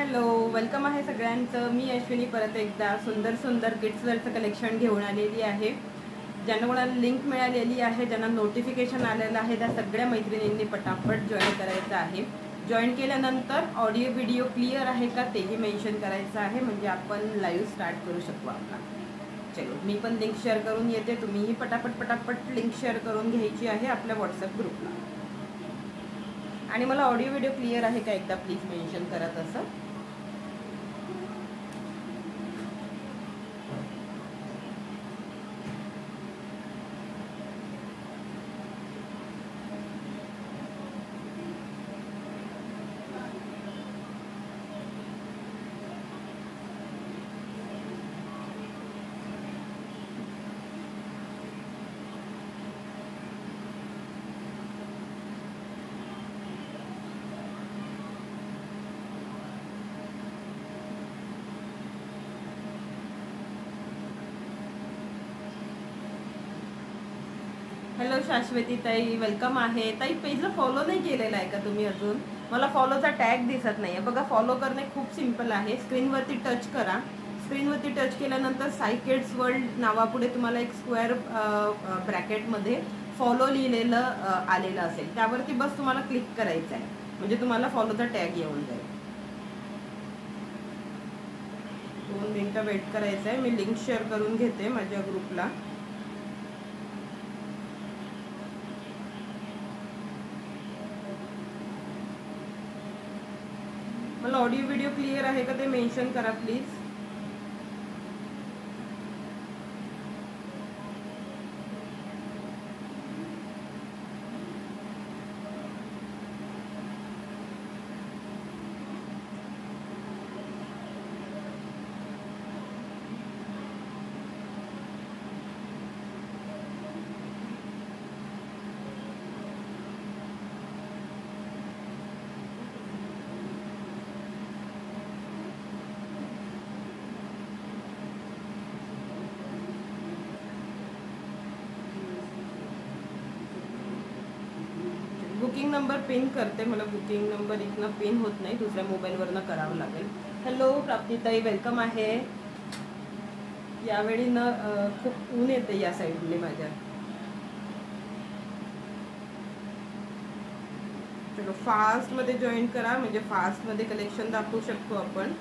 Hello, welcome आहे सगळ्यांचं. मी अश्विनी परत एकदा सुंदर सुंदर किड्सवेअरचं कलेक्शन घेऊन आलेली आहे. ज्यांना कोणाला लिंक मिळालेली आहे, ज्यांना नोटिफिकेशन आलेलं आहे, त्या सगळ्या मैत्रिणींनी पटापट जॉईन करायचं आहे. जॉईन केल्यानंतर ऑडिओ व्हिडिओ क्लिअर आहे का तेही मेन्शन करायचं आहे, म्हणजे आपण लाईव्ह स्टार्ट करू शकू आपला. चलो, मी पण लिंक शेअर करून येते. तुम्हीही पटापट लिंक शेअर करून घ्यायची आहे आपल्या व्हॉट्सअप ग्रुपला. आणि मला ऑडिओ व्हिडिओ क्लिअर आहे का एकदा प्लीज मेन्शन करा तसं. हॅलो शाश्वती ताई, वेलकम आहे. ताई, पेजला फॉलो नाही केलेला आहे का तुम्ही अजून? मला फॉलोचा टॅग दिसत नाही आहे बघा. फॉलो करणे खूप सिम्पल आहे. स्क्रीनवरती टच करा. स्क्रीनवरती टच केल्यानंतर साई किड्स वर्ल्ड नावापुढे तुम्हाला एक स्क्वेअर ब्रॅकेटमध्ये फॉलो लिहिलेलं आलेलं असेल. त्यावरती बस तुम्हाला क्लिक करायचं आहे, म्हणजे तुम्हाला फॉलोचा टॅग येऊन जाईल. 2 मिनिटं वेट करायचं आहे. मी लिंक शेअर करून घेते माझ्या ग्रुपला. मला ऑडिओ व्हिडिओ क्लिअर आहे का ते मेन्शन करा प्लीज. बुकिंग नंबर पिन करते. मला बुकिंग नंबर इथनं पिन होत नाही, दुसऱ्या मोबाईलवरनं करावं लागेल. हॅलो प्राप्तीताई, वेलकम आहे. यावेळी ना खूप ऊन येते या साईडने माझ्या. चलो, फास्टमध्ये जॉईन करा, म्हणजे फास्टमध्ये कलेक्शन दाखवू शकतो आपण.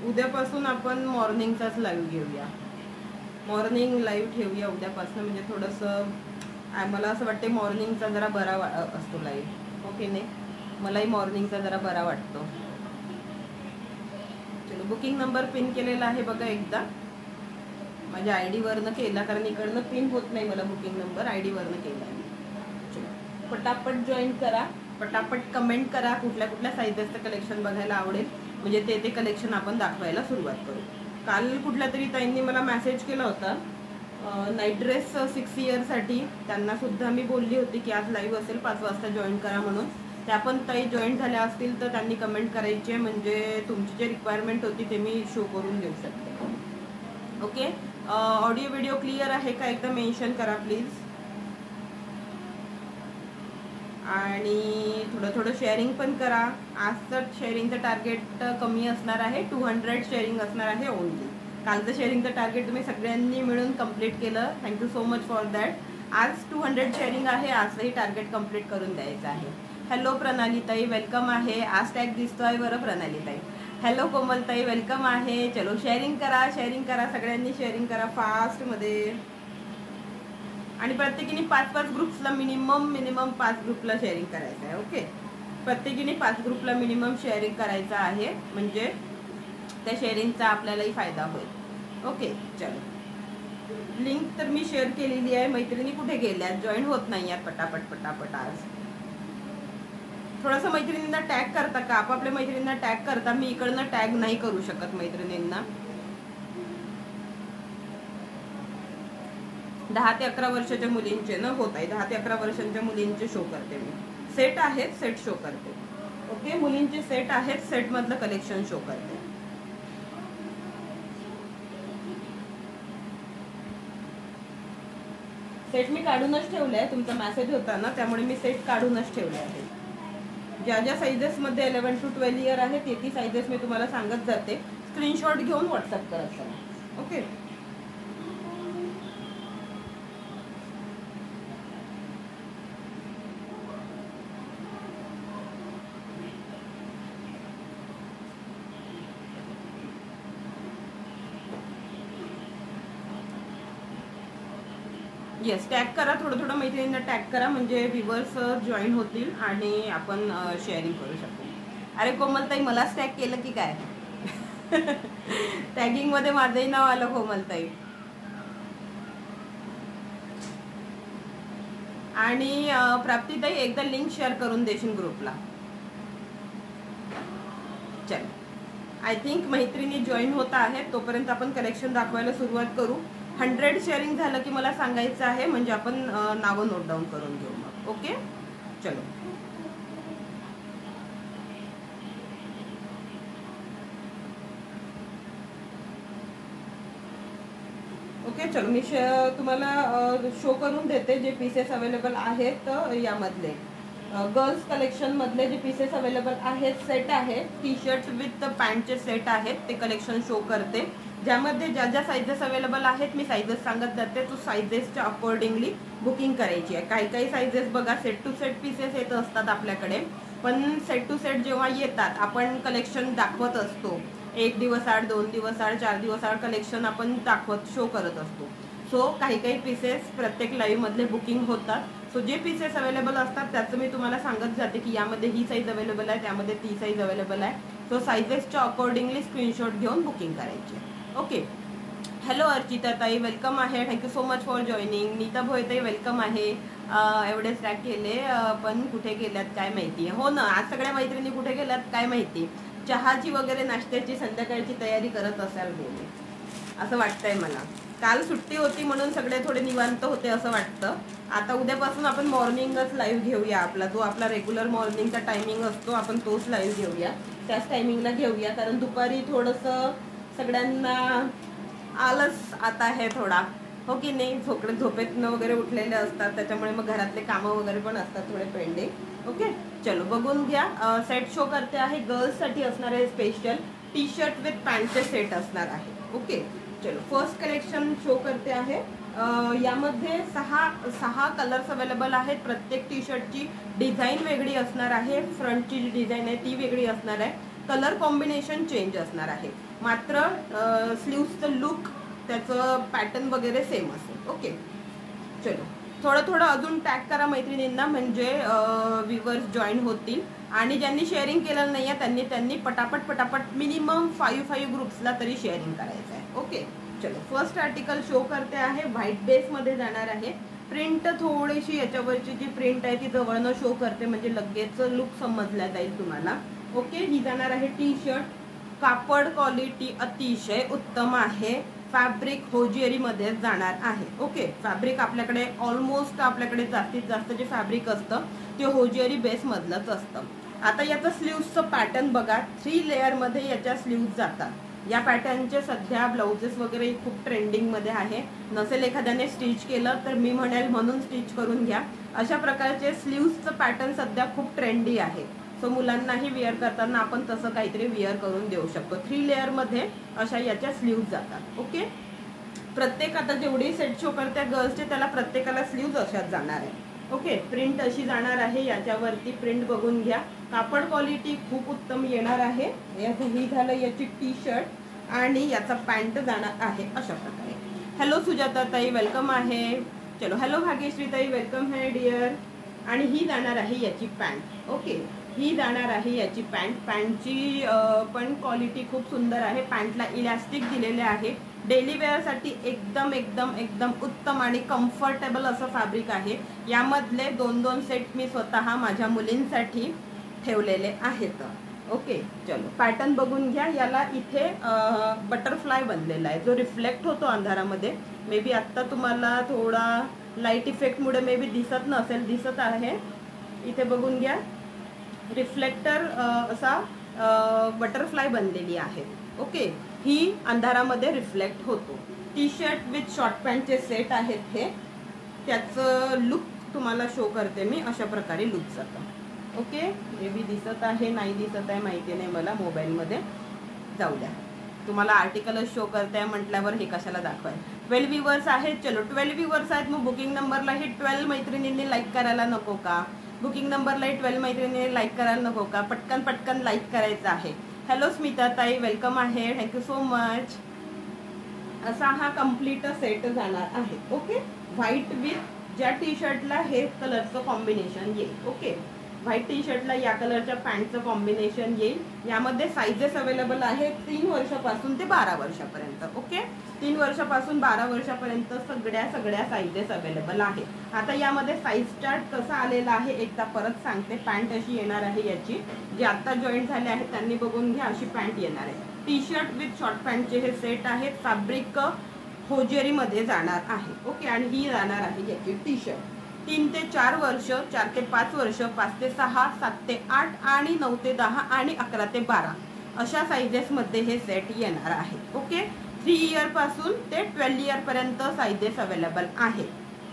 उद्यापासून आपण मॉर्निंगचाच लाईव्ह घेऊया. मॉर्निंग लाईव्ह ठेवूया उद्यापासून, म्हणजे थोडंसं मला असं वाटते मॉर्निंगचा जरा बरा असतो लाईव्ह. ओके नाही, मलाही मॉर्निंगचा जरा बरा वाटतो. चलो, बुकिंग नंबर पिन केलेला आहे बघा एकदा. माझ्या आय डीवरनं केला, कारण इकडनं पिन होत नाही मला बुकिंग नंबर. आय डीवरनं केला आहे. चलो, पटापट जॉईन करा, पटापट कमेंट करा. कुठल्या कुठल्या साईजेसचं कलेक्शन बघायला आवडेल, म्हणजे ते कलेक्शन आपण दाखवायला सुरुवात करू. काल कुठल्या तरी ताईंनी मला मेसेज केला होता नाईट ड्रेस 6 इयरसाठी. त्यांना सुद्धा मी बोलली होती की आज लाईव्ह असेल 5 वाजता जॉईन करा म्हणून. त्या पण ताई जॉईन झाल्या असतील तर त्यांनी कमेंट करायची, म्हणजे तुमची जे रिक्वायरमेंट होती ते मी शो करून देऊ शकते. ओके, ऑडिओ व्हिडिओ क्लिअर आहे का एकदा मेन्शन करा प्लीज. आणि थोडं शेअरिंग पण करा. आजचं शेअरिंगचं टार्गेट कमी असणार आहे, 200 शेअरिंग असणार आहे ओनली. कालचं शेअरिंगचं टार्गेट तुम्ही सगळ्यांनी मिळून कंप्लीट केलं. Thank you so much for that. आज 200 शेअरिंग आहे, आजही टार्गेट कंप्लीट करून द्यायचं आहे. हॅलो प्रणालीताई, वेलकम आहे. आज टॅग दिसतोय बरं प्रणालीताई. हॅलो कोमलताई, वेलकम आहे. चलो, शेअरिंग करा, सगळ्यांनी शेअरिंग करा फास्टमध्ये. आणि प्रत्येकीने 5 ग्रुप्सला मिनिमम 5 ग्रुपला शेअरिंग करायचं आहे. ओके, प्रत्येकीने 5 ग्रुपला मिनिमम शेअरिंग करायचं आहे, म्हणजे त्या शेअरिंगचा आपल्यालाही फायदा होईल. ओके, चलो, लिंक तर मी शेअर केलेली आहे. मैत्रिणी कुठे गेल्यात, जॉईन होत नाही आहेत पटापट. आज थोडंसं मैत्रिणींना टॅग करता का, आपापल्या मैत्रिणींना टॅग करता. मी इकडनं टॅग नाही करू शकत मैत्रिणींना. 10 ते 11 वर्षाच्या मुलींचे न होत आहे. 10 ते 11 वर्षांच्या मुलींचे शो करते मी. सेट आहेत, सेट शो करते. ओके, मुलींचे सेट आहेत, सेटमधलं कलेक्शन शो करते. सेट मी काढूनच ठेवले आहे, तुमचा मेसेज होता ना त्यामुळे मी सेट काढूनच ठेवले आहे. ज्या ज्या साईजेसमध्ये 11 to 12 इयर आहे ती साईजेस मी तुम्हाला सांगत जाते. स्क्रीनशॉट घेऊन व्हॉट्सअप करत चला. ओके. येस, टॅग करा, थोडं थोडं मैत्रिणींना टॅग करा म्हणजे व्ह्यूअर्स जॉईन होतील आणि आपण शेअरिंग करू शकतो. अरे कोमलताई, मलाच टॅग केलं की काय? टॅगिंगमध्ये माझंही नाव आलं कोमलताई. आणि प्राप्तीताई एकदा लिंक शेअर करून देशील ग्रुपला. चल, आय थिंक मैत्रिणी जॉईन होता आहेत, तोपर्यंत आपण कलेक्शन दाखवायला सुरुवात करू. 100 शेअरिंग झालं की मला सांगायचं आहे म्हणजे आपण नावं नोट डाऊन करून घेऊ मग. ओके, चलो. ओके, चलो मी तुम्हाला शो करून देते जे पीसेस अवेलेबल आहेत यामधले. गर्ल्स कलेक्शन मधले जे पीसेस अवेलेबल आहेत, सेट आहे, टी शर्ट विथ पॅन्टचे सेट आहेत, ते कलेक्शन शो करते. ज्यामध्ये ज्या ज्या साईजेस अवेलेबल आहेत मी साईजेस सांगत जाते. तो साईजेसच्या अकॉर्डिंगली बुकिंग करायची आहे. काही काही साईजेस बघा सेट टू सेट पीसेस येत असतात आपल्याकडे, पण सेट टू सेट जेव्हा येतात आपण कलेक्शन दाखवत असतो. 1 दिवस आड, 2 दिवस आड, 4 दिवस आड कलेक्शन आपण दाखवत शो करत असतो. सो काही काही पीसेस प्रत्येक लाईव्ह मधले बुकिंग होतात. सो जे पीसेस अवेलेबल असतात त्याचं मी तुम्हाला सांगत जाते की यामध्ये ही साईज अवेलेबल आहे, त्यामध्ये ती साईज अवेलेबल आहे. सो साईजेसच्या अकॉर्डिंगली स्क्रीनशॉट घेऊन बुकिंग करायची. Okay. Hello Archita tai, welcome आहे. Thank you so much for joining. Neeta भोयताई वेलकम आहे. एवढे स्टॅक केले पण कुठे गेल्यात काय माहिती. हो ना, आज सगळ्या मैत्रिणी कुठे गेल्यात काय माहिती. चहाची वगैरे नाश्त्याची संध्याकाळची तयारी करत असाल बोलले असं वाटतंय मला. काल सुट्टी होती म्हणून सगळे थोडे निवांत होते असं वाटतं. आता उद्यापासून आपण मॉर्निंगच लाईव्ह घेऊया. आपला जो आपला रेग्युलर मॉर्निंगचा टायमिंग असतो आपण तोच लाईव्ह घेऊया, त्याच टायमिंगला घेऊया. कारण दुपारी थोडंसं सगळ्यांना आलस आता आहे थोडा, हो की नाही. झोपेतनं वगैरे उठलेले असतात त्याच्यामुळे मग घरातले कामं वगैरे पण असतात थोडे पेंडिंग. ओके, चलो बघून घ्या. सेट शो करते आहे. गर्ल्ससाठी असणार आहे स्पेशल टी शर्ट विथ पॅन्टचे सेट असणार आहे. ओके, चलो फर्स्ट कलेक्शन शो करते आहे. यामध्ये सहा कलर्स अवेलेबल आहेत. प्रत्येक टी शर्टची डिझाईन वेगळी असणार आहे. फ्रंटची जी डिझाईन आहे ती वेगळी असणार आहे. कलर कॉम्बिनेशन चेंज असणार आहे. मात्र स्लीव्सचं लुक त्याचं पॅटर्न वगैरे सेम असेल. ओके, चलो थोडं थोडं अजून टॅग करा मैत्रिणींना म्हणजे व्ह्यूअर्स जॉईन होतील. आणि ज्यांनी शेअरिंग केलेलं नाही आहे त्यांनी पटापट मिनिमम 5 ग्रुप्सला तरी शेअरिंग करायचं आहे. ओके, चलो फर्स्ट आर्टिकल शो करते आहे. व्हाईट बेसमध्ये जाणार आहे. प्रिंट थोडीशी याच्यावरची जी प्रिंट आहे ती जवळनं शो करते म्हणजे लगेच लुक समजला जाईल तुम्हाला. ओके, ही जाणार आहे टी शर्ट. कापड क्वालिटी अतिशय उत्तम आहे. फॅब्रिक होजियरीमध्ये जाणार आहे. ओके, फॅब्रिक आपल्याकडे ऑलमोस्ट आपल्याकडे जास्तीत जास्त जे फॅब्रिक असतं ते होजियरी बेसमधलंच असतं. आता याचं स्लीव्सचं पॅटर्न बघा. 3 लेअरमध्ये याच्या स्लीव्स जातात. या पॅटर्नचे सध्या ब्लाउजेस वगैरे खूप ट्रेंडिंगमध्ये आहे. नसेल एखाद्याने स्टिच केलं तर मी म्हणेल म्हणून स्टिच करून घ्या. अशा प्रकारचे स्लीव्सचं पॅटर्न सध्या खूप ट्रेंडी आहे. सो मुलांनाही वेअर करताना आपण तसं काहीतरी वेअर करून देऊ शकतो. 3 लेअरमध्ये अशा याच्या स्लीव्ज जातात. ओके, प्रत्येक आता जेवढी सेट शो करते गर्ल्सचे त्याला प्रत्येकाला स्लीव्ज अशाच जाणार आहे. ओके, प्रिंट अशी जाणार आहे. याच्यावरती प्रिंट बघून घ्या. कापड क्वालिटी खूप उत्तम येणार आहे. ही झालं याची टी शर्ट आणि याचा पॅन्ट जाणार आहे अशा प्रकारे. हॅलो सुजाता ताई, वेलकम आहे. चलो हॅलो भाग्यश्री ताई, वेलकम आहे डिअर. आणि ही जाणार आहे याची पॅन्ट. ओके, ही जाणार आहे याची पॅन्ट. पॅन्टची पण क्वालिटी खूप सुंदर आहे. पॅन्टला इलास्टिक दिलेले आहे. डेली वेअरसाठी एकदम एकदम एकदम उत्तम आणि कम्फर्टेबल असं फॅब्रिक आहे. यामधले 2 सेट मी स्वतः माझ्या मुलींसाठी ठेवलेले आहेत. ओके, चलो पॅटर्न बघून घ्या. याला इथे बटरफ्लाय बनलेला आहे जो रिफ्लेक्ट होतो अंधारामध्ये. मे बी आत्ता तुम्हाला थोडा लाईट इफेक्टमुळे मे बी दिसत नसेल, दिसत आहे. इथे बघून घ्या. रिफ्लेक्टर असा बटरफ्लाय बनलेली आहे. ओके, ही अंधारामध्ये रिफ्लेक्ट होतो. टी शर्ट विथ शॉर्ट पॅन्टचे सेट आहेत हे. त्याचं लुक तुम्हाला शो करते मी. अशा प्रकारे लुक जातं. ओके, मे बी दिसत आहे नाही दिसत आहे माहिती नाही मला मोबाईलमध्ये, जाऊ द्या. तुम्हाला आर्टिकलच शो करते आहे म्हटल्यावर हे कशाला दाखवाय. 12 व्ह्यूवर्स आहेत. चलो 12 व्ह्यूवर्स आहेत. मग बुकिंग नंबरला हे 12 मैत्रिणींनी लाईक करायला नको का? बुकिंग नंबरला हे 12 मैत्रिणींनी लाईक करायला नको का? पटकन पटकन लाईक करायचं आहे. हॅलो स्मिता ताई, वेलकम आहे. Thank you so much. असा हा कम्प्लीट सेट जाणार आहे. ओके, व्हाईट विथ ज्या टी शर्टला हे कलरचं कॉम्बिनेशन येईल. ओके, व्हाईट टी शर्टला या कलरच्या पॅन्टचं कॉम्बिनेशन येईल. यामध्ये साईजेस अवेलेबल आहेत 3 वर्षापासून ते 12 वर्षापर्यंत. ओके, 3 वर्षापासून 12 वर्षापर्यंत सगळ्या साईजेस अवेलेबल आहे. आता यामध्ये साईज चार्ट कसा आलेला आहे एकदा परत सांगते. पॅन्ट अशी येणार आहे याची, जे आता जॉईन झाले आहेत त्यांनी बघून घ्या. अशी पॅन्ट येणार आहे. टी शर्ट विथ शॉर्ट पॅन्टचे हे सेट आहेत. फॅब्रिक होजेरीमध्ये जाणार आहे. ओके, आणि ही जाणार आहे याची टी शर्ट. 3 ते 4 वर्ष, 4 ते 5 वर्ष, 5 ते 6, 7 ते 8 आणि 9 ते 10 आणि 11 ते 12 अशा साईजेसमध्ये हे सेट येणार आहे. ओके, 3 इयर पासून ते 12 इयर पर्यंत साईजेस अवेलेबल आहेत.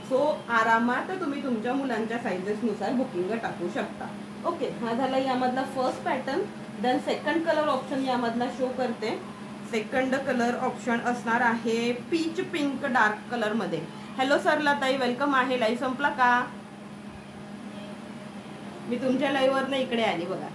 सो आरामात तुम्ही तुमच्या मुलांच्या साईजेसनुसार बुकिंग टाकू शकता. ओके, हा झाला यामधला first pattern. Then second colour option यामधला शो करते. सेकंड कलर ऑप्शन असणार आहे पीच पिंक डार्क कलरमध्ये. हॅलो सरला ताई, वेलकम आहे. लाईव्ह संपला का? मी तुमच्या लाईव्हवरनं इकडे आली बघा.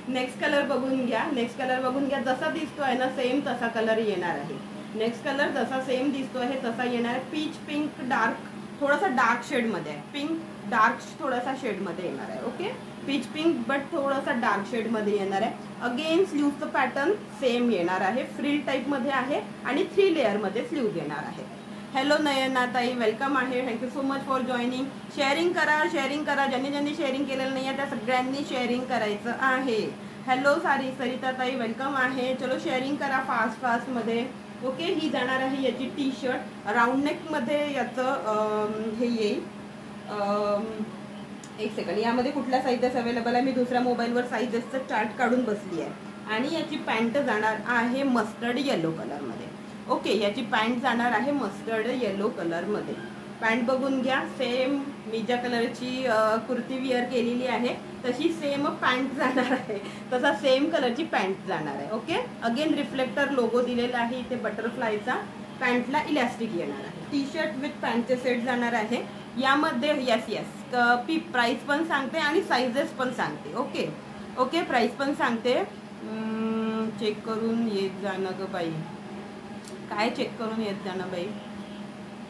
नेक्स्ट कलर बघून घ्या. नेक्स्ट कलर बघून घ्या. जसा दिसतोय ना सेम तसा कलर येणार आहे. नेक्स्ट कलर जसा सेम दिसतो आहे तसा येणार आहे. पीच पिंक डार्क, थोडासा डार्क शेडमध्ये आहे. पिंक डार्क थोडासा शेडमध्ये येणार आहे. ओके, पीच पिंक बट थोडासा डार्क शेडमध्ये येणार आहे. अगेन स्लीव्हचं पॅटर्न सेम येणार आहे. फ्रिल टाईपमध्ये आहे आणि 3 लेअरमध्ये स्लीव्ज येणार आहे. हॅलो नयना ताई, वेलकम आहे. Thank you so much for joining. Sharing करा, शेअरिंग करा. ज्यांनी शेअरिंग केलेलं नाही आहे त्या सगळ्यांनी शेअरिंग करायचं आहे. हॅलो सरिता ताई, वेलकम आहे. चलो शेअरिंग करा फास्टमध्ये. ओके, ही जाणार आहे याची टी शर्ट. राऊंड नेकमध्ये याचं हे येईल. एक सेकंड, यामध्ये कुठल्या साईजेस अवेलेबल आहे मी दुसऱ्या मोबाईलवर साईजेसचं चार्ट काढून बसली आहे. आणि याची पॅन्ट जाणार आहे मस्टर्ड येलो कलरमध्ये. ओके, याची पॅन्ट जाणार आहे मस्टर्ड येलो कलरमध्ये. पॅन्ट बघून घ्या. सेम मी ज्या कलरची कुर्ती विअर केलेली आहे तशी सेम पॅन्ट जाणार आहे. तसा सेम कलरची पॅन्ट जाणार आहे. ओके, अगेन रिफ्लेक्टर लोगो दिलेला आहे इथे बटरफ्लायचा. पॅन्टला इलॅस्टिक येणार आहे. टी शर्ट विथ पॅन्टचे सेट जाणार आहे. यामध्ये येस प्राइस पण सांगते आणि साईजेस पण सांगते. ओके, प्राइस पण सांगते. चेक करून येत जाणं ग बाई. काय चेक करून येत जाणं बाई.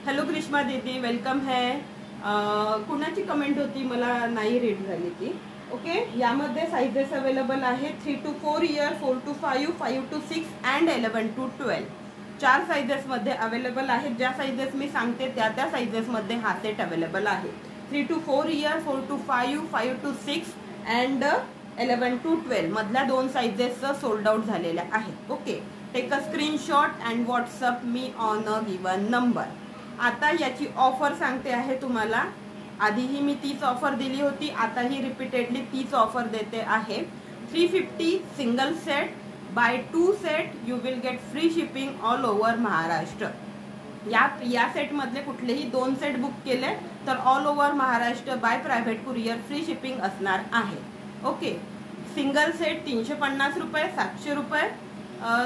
हॅलो ग्रीष्मा दीदी, वेलकम है. कुणाची कमेंट होती मला नाही रीड झाली ती. ओके, यामध्ये साईजेस अवेलेबल आहे 3 to 4 year, 4 to 5, 5 to 6 and 11 to 12. 4 साईजेसमध्ये अवेलेबल आहेत. ज्या साईजेस मी सांगते त्या साईजेसमध्ये हा सेट अवेलेबल आहे. 3 to 4 year, 4 to 5, 5 to 6 and 11 to 12 मधल्या 2 साईजेस सोल्ड आउट झालेल्या आहेत. Okay, take a screenshot and WhatsApp me on a given number. आता याची ऑफर सांगते आहे तुम्हाला. आधीही मी तीच ऑफर दिली होती, आताही रिपीटेडली तीच ऑफर देते आहे. 350 single set. Bye 2 set you will get free shipping all over Maharashtra. या सेटमधले कुठलेही 2 सेट बुक केले तर all over Maharashtra by private courier free shipping असणार आहे. ओके, सिंगल सेट 350 रुपये, 700 रुपये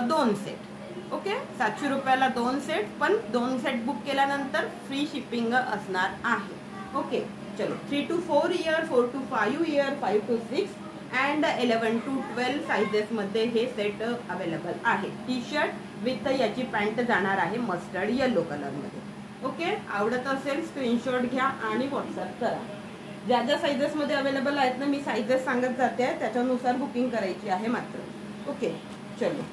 2 सेट. ओके, 700 रुपयाला 2 सेट, पण 2 सेट बुक केल्यानंतर फ्री शिपिंग असणार आहे. ओके, चलो 3 to 4 year, 4 to 5 year, 5 to 6 and 11 to 12 साईजेसमध्ये हे सेट अवेलेबल आहे. टी शर्ट विथ याची पॅन्ट जाणार आहे मस्टर्ड येलो कलरमध्ये. ओके, आवडत असेल स्क्रीनशॉट घ्या आणि व्हॉट्सअप करा. ज्या साईजेसमध्ये अवेलेबल आहेत ना मी साईजेस सांगत जाते, त्याच्यानुसार बुकिंग करायची आहे मात्र. ओके, चलो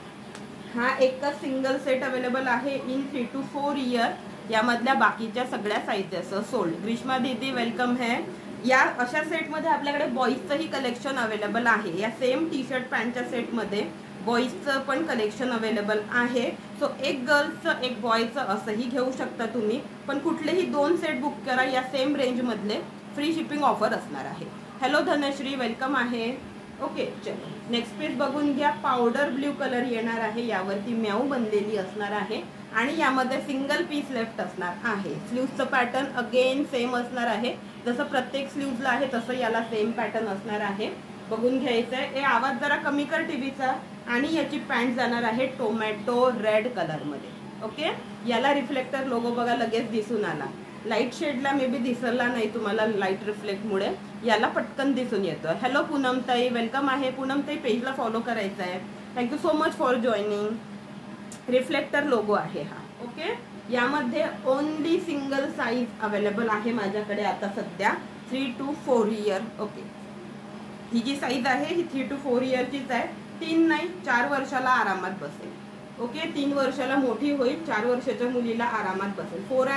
हा एकच सिंगल सेट अवेलेबल आहे इन 3 to 4 इयर. यामधल्या बाकीच्या सगळ्या साईजेस सोल्ड. ग्रीष्मा दीदी वेलकम है. या अशा सेटमध्ये आपल्याकडे बॉईजचंही कलेक्शन अवेलेबल आहे. या सेम टी शर्ट पॅन्टच्या सेटमध्ये बॉईजचं पण कलेक्शन अवेलेबल आहे. सो एक गर्ल्सचं एक बॉयचं असंही घेऊ शकता तुम्ही, पण कुठलेही 2 सेट बुक करा. या सेम रेंजमधले फ्री शिपिंग ऑफर असणार आहे. हॅलो धनश्री, वेलकम आहे. ओके चलो नेक्स्ट पीस बघून घ्या. पावडर ब्ल्यू कलर येणार आहे, यावरती म्याऊ बनलेली असणार आहे आणि यामध्ये सिंगल पीस लेफ्ट असणार आहे. स्लीव्सचं पॅटर्न अगेन सेम असणार आहे, जसं प्रत्येक स्लीव्सला आहे तसं याला सेम पॅटर्न असणार आहे. बघून घ्यायचं आहे. हे आवाज जरा कमी कर टीव्हीचा. आणि याची पॅन्ट जाणार आहे टोमॅटो रेड कलरमध्ये. ओके, याला रिफ्लेक्टर लोगो बघा लगेच दिसून आला. लाईट शेडला मे बी दिसला नाही तुम्हाला लाईट रिफ्लेक्टमुळे, याला पटकन दिसून येतं. हॅलो पूनमताई, वेलकम आहे. पूनमताई पेजला फॉलो करायचं आहे. Thank you so much for joining. Reflector logo आहे हा. ओके, यामध्ये ओनली सिंगल साईज अवेलेबल आहे माझ्याकडे आता सध्या 3 to 4 इयर. ओके, ही जी साईज आहे ही 3 to 4 इयरचीच आहे. 3 नाही 4 वर्षाला आरामात बसेल. ओके, 3 वर्षाला मोठी होईल, 4 वर्षाच्या मुलीला आरामात बसेल. 4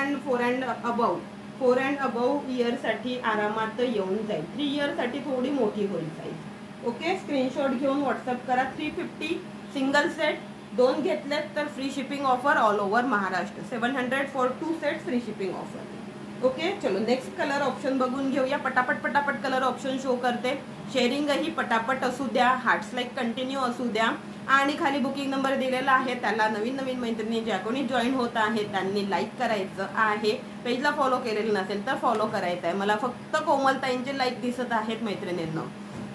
अँड अबाव इयरसाठी आरामात येऊन जाईल. 3 इयरसाठी थोडी मोठी होईल साईज. ओके, स्क्रीनशॉट घेऊन व्हॉट्सअप करा. 350 सिंगल सेट, 2 घेतलेत तर free shipping offer all over Maharashtra. 700 for 2 set free shipping offer. Okay चलो नेक्स्ट कलर ऑप्शन बघून घेऊया. पटापट कलर ऑप्शन शो करते. शेअरिंगही पटापट असू द्या, हार्ट्स लाईक कंटिन्यू असू द्या आणि खाली बुकिंग नंबर दिलेला आहे, त्याला नवीन मैत्रिणी ज्या कोणी जॉईन होत आहे त्यांनी लाईक करायचं आहे. पेजला फॉलो केलेलं नसेल तर फॉलो करायचं आहे. मला फक्त कोमलताईंचे लाईक दिसत आहेत मैत्रिणींना.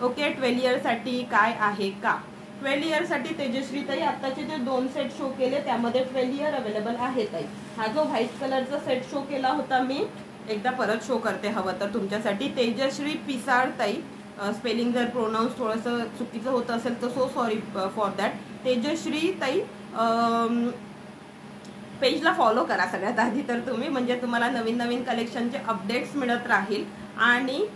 ओके, 12 इयरसाठी काय आहे का? 12 इयरसाठी तेजश्रीताई आत्ताचे जे 2 सेट शो केले त्यामध्ये 12 इयर अवेलेबल आहे ताई. हा जो व्हाईट कलरचा सेट शो केला होता मी, एकदा परत शो करते हवं तर तुमच्यासाठी. तेजश्री पिसाळ ताई, स्पेलिंग जर प्रोनाऊन्स थोडंसं चुकीचं होत असेल तर so sorry for that. Tejashree ताई पेजला फॉलो करा सगळ्यात आधी तर तुम्ही, म्हणजे तुम्हाला नवीन कलेक्शनचे अपडेट्स मिळत राहील. आणि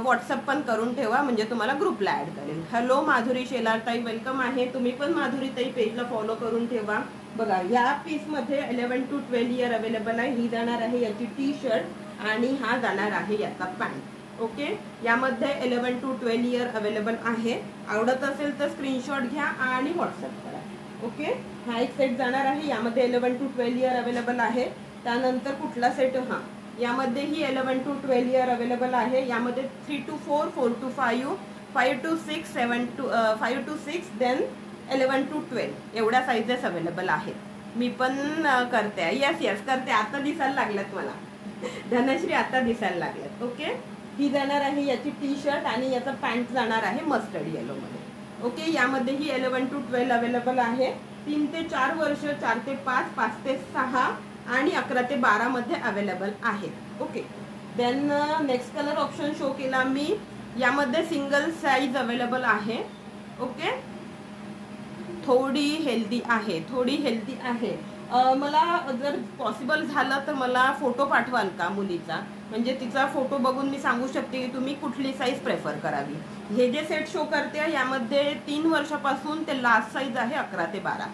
व्हॉट्सअप पण करून ठेवा, म्हणजे तुम्हाला ग्रुपला ॲड करेल. हॅलो माधुरी शेलारताई, वेलकम आहे. तुम्ही पण माधुरीताई पेजला फॉलो करून ठेवा. बघा या पीसमध्ये 11 to 12 इयर अवेलेबल आहे. ही जाणार आहे याची टी शर्ट आणि हा जाणार आहे याचा पॅन्ट. ओके, यामध्ये 11 to 12 इयर अवेलेबल आहे. आवडत असेल तर स्क्रीनशॉट घ्या आणि व्हॉट्सअप करा. ओके, हा एक सेट जाणार आहे, यामध्ये 11 to 12 इयर अवेलेबल आहे. त्यानंतर कुठला सेट? हां, यामध्ये ही 11 to 12 इयर अवेलेबल आहे. यामध्ये 3 to 4, 4 to 5, 5 to 6, 5 to 6 then 11 to 12 एवढ्या साईजेस अवेलेबल आहेत. मी पण करते. यस करते. आता दिसायला लागल्यात मला धनश्री, आता दिसायला लागल्यात. ओके, ही जाणार आहे याची टी शर्ट आणि याचा पॅन्ट जाणार आहे मस्टर्ड येलोमध्ये. ओके, यामध्ये ही 11 to 12 अवेलेबल आहे. 3 ते 4 वर्ष, 4 ते 5, 5 ते 6 आणि 11 ते 12 मध्ये अवेलेबल आहेत. Okay, then next colour option show केला मी. यामध्ये सिंगल साईज अवेलेबल आहे. ओके, थोडी हेल्दी आहे. मला जर पॉसिबल झालं तर मला फोटो पाठवाल का मुलीचा, म्हणजे तिचा फोटो बघून मी सांगू शकते की तुम्ही कुठली साईज प्रेफर करावी. हे जे सेट शो करते यामध्ये 3 वर्षापासून ते लास्ट साईज आहे 11 ते 12.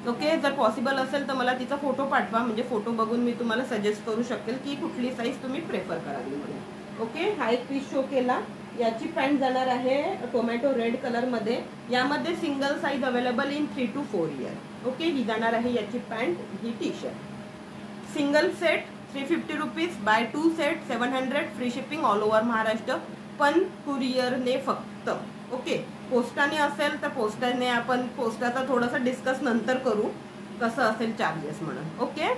ओके, जर पॉसिबल असेल तर मला तिचा फोटो पाठवा, म्हणजे फोटो बघून मी तुम्हाला सजेस्ट करू शकेल की कुठली साईज तुम्ही प्रेफर करावी म्हणून. ओके, हा एक पीस शो केला. याची पॅन्ट जाणार आहे टोमॅटो रेड कलरमध्ये. यामध्ये single size available in 3 to 4 year. Okay, ही जाणार आहे याची पॅन्ट, ही T shirt. Single set 350 rupees, by 2 set 700 free shipping all over Maharashtra, पण कुरिअरने फक्त. ओके, पोस्टाने असेल तर पोस्टाने आपण पोस्टाचा थोडंसं डिस्कस नंतर करू कसं असेल चार्जेस म्हणून. ओके,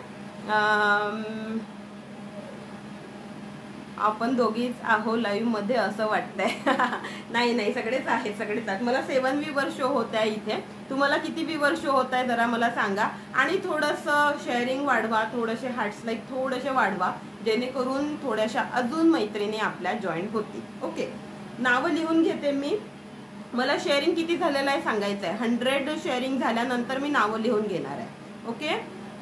आपण दोघीच आहो लाईव्ह मध्ये असं वाटतंय. नाही सगळेच आहेत. मला 7 व्ह्यूवर शो होत आहे इथे. तुम्हाला किती व्ह्यूवर शो होत आहे जरा मला सांगा. आणि थोडंसं शेअरिंग वाढवा, थोडेसे हार्ट्स लाईक थोडेसे वाढवा, जेणेकरून थोड्याशा अजून मैत्रिणी आपल्या जॉईन होतील. ओके, नावं लिहून घेते मी. मला शेअरिंग किती झालेलं आहे सांगायचं आहे. 100 शेअरिंग झाल्यानंतर मी नावं लिहून घेणार आहे. ओके,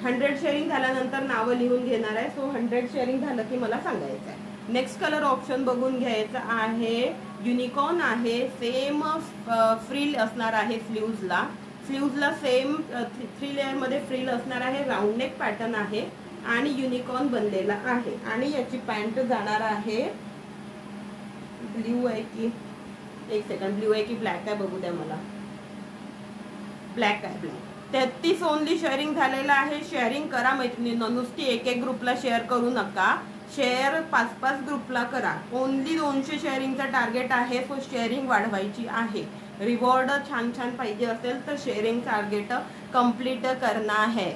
100 शेअरिंग झाल्यानंतर नावं लिहून घेणार आहे. सो 100 शेअरिंग झालं की मला सांगायचं आहे. नेक्स्ट कलर ऑप्शन बघून घ्यायचं आहे. युनिकॉर्न आहे. सेम फ्रिल असणार आहे स्लीव्जला सेम 3 लेअरमध्ये फ्रिल असणार आहे. राऊंड नेक पॅटर्न आहे आणि युनिकॉर्न बनलेला आहे. आणि याची पॅन्ट जाणार आहे ब्ल्यू आहे की, एक सेकंड, ब्ल्यू आहे की ब्लॅक आहे बघू द्या मला. ब्लॅक आहे. 33 ओनली शेअरिंग झालेलं आहे. शेअरिंग करा मैत्रिणींनो, नुसती एक ग्रुपला शेअर करू नका. शेअर 5-5 ग्रुपला करा. ओनली 200 शेअरिंगचा टार्गेट आहे. सो शेअरिंग वाढवायची आहे. रिवॉर्ड छान छान पाहिजे असेल तर शेअरिंग टार्गेट कंप्लीट करना है.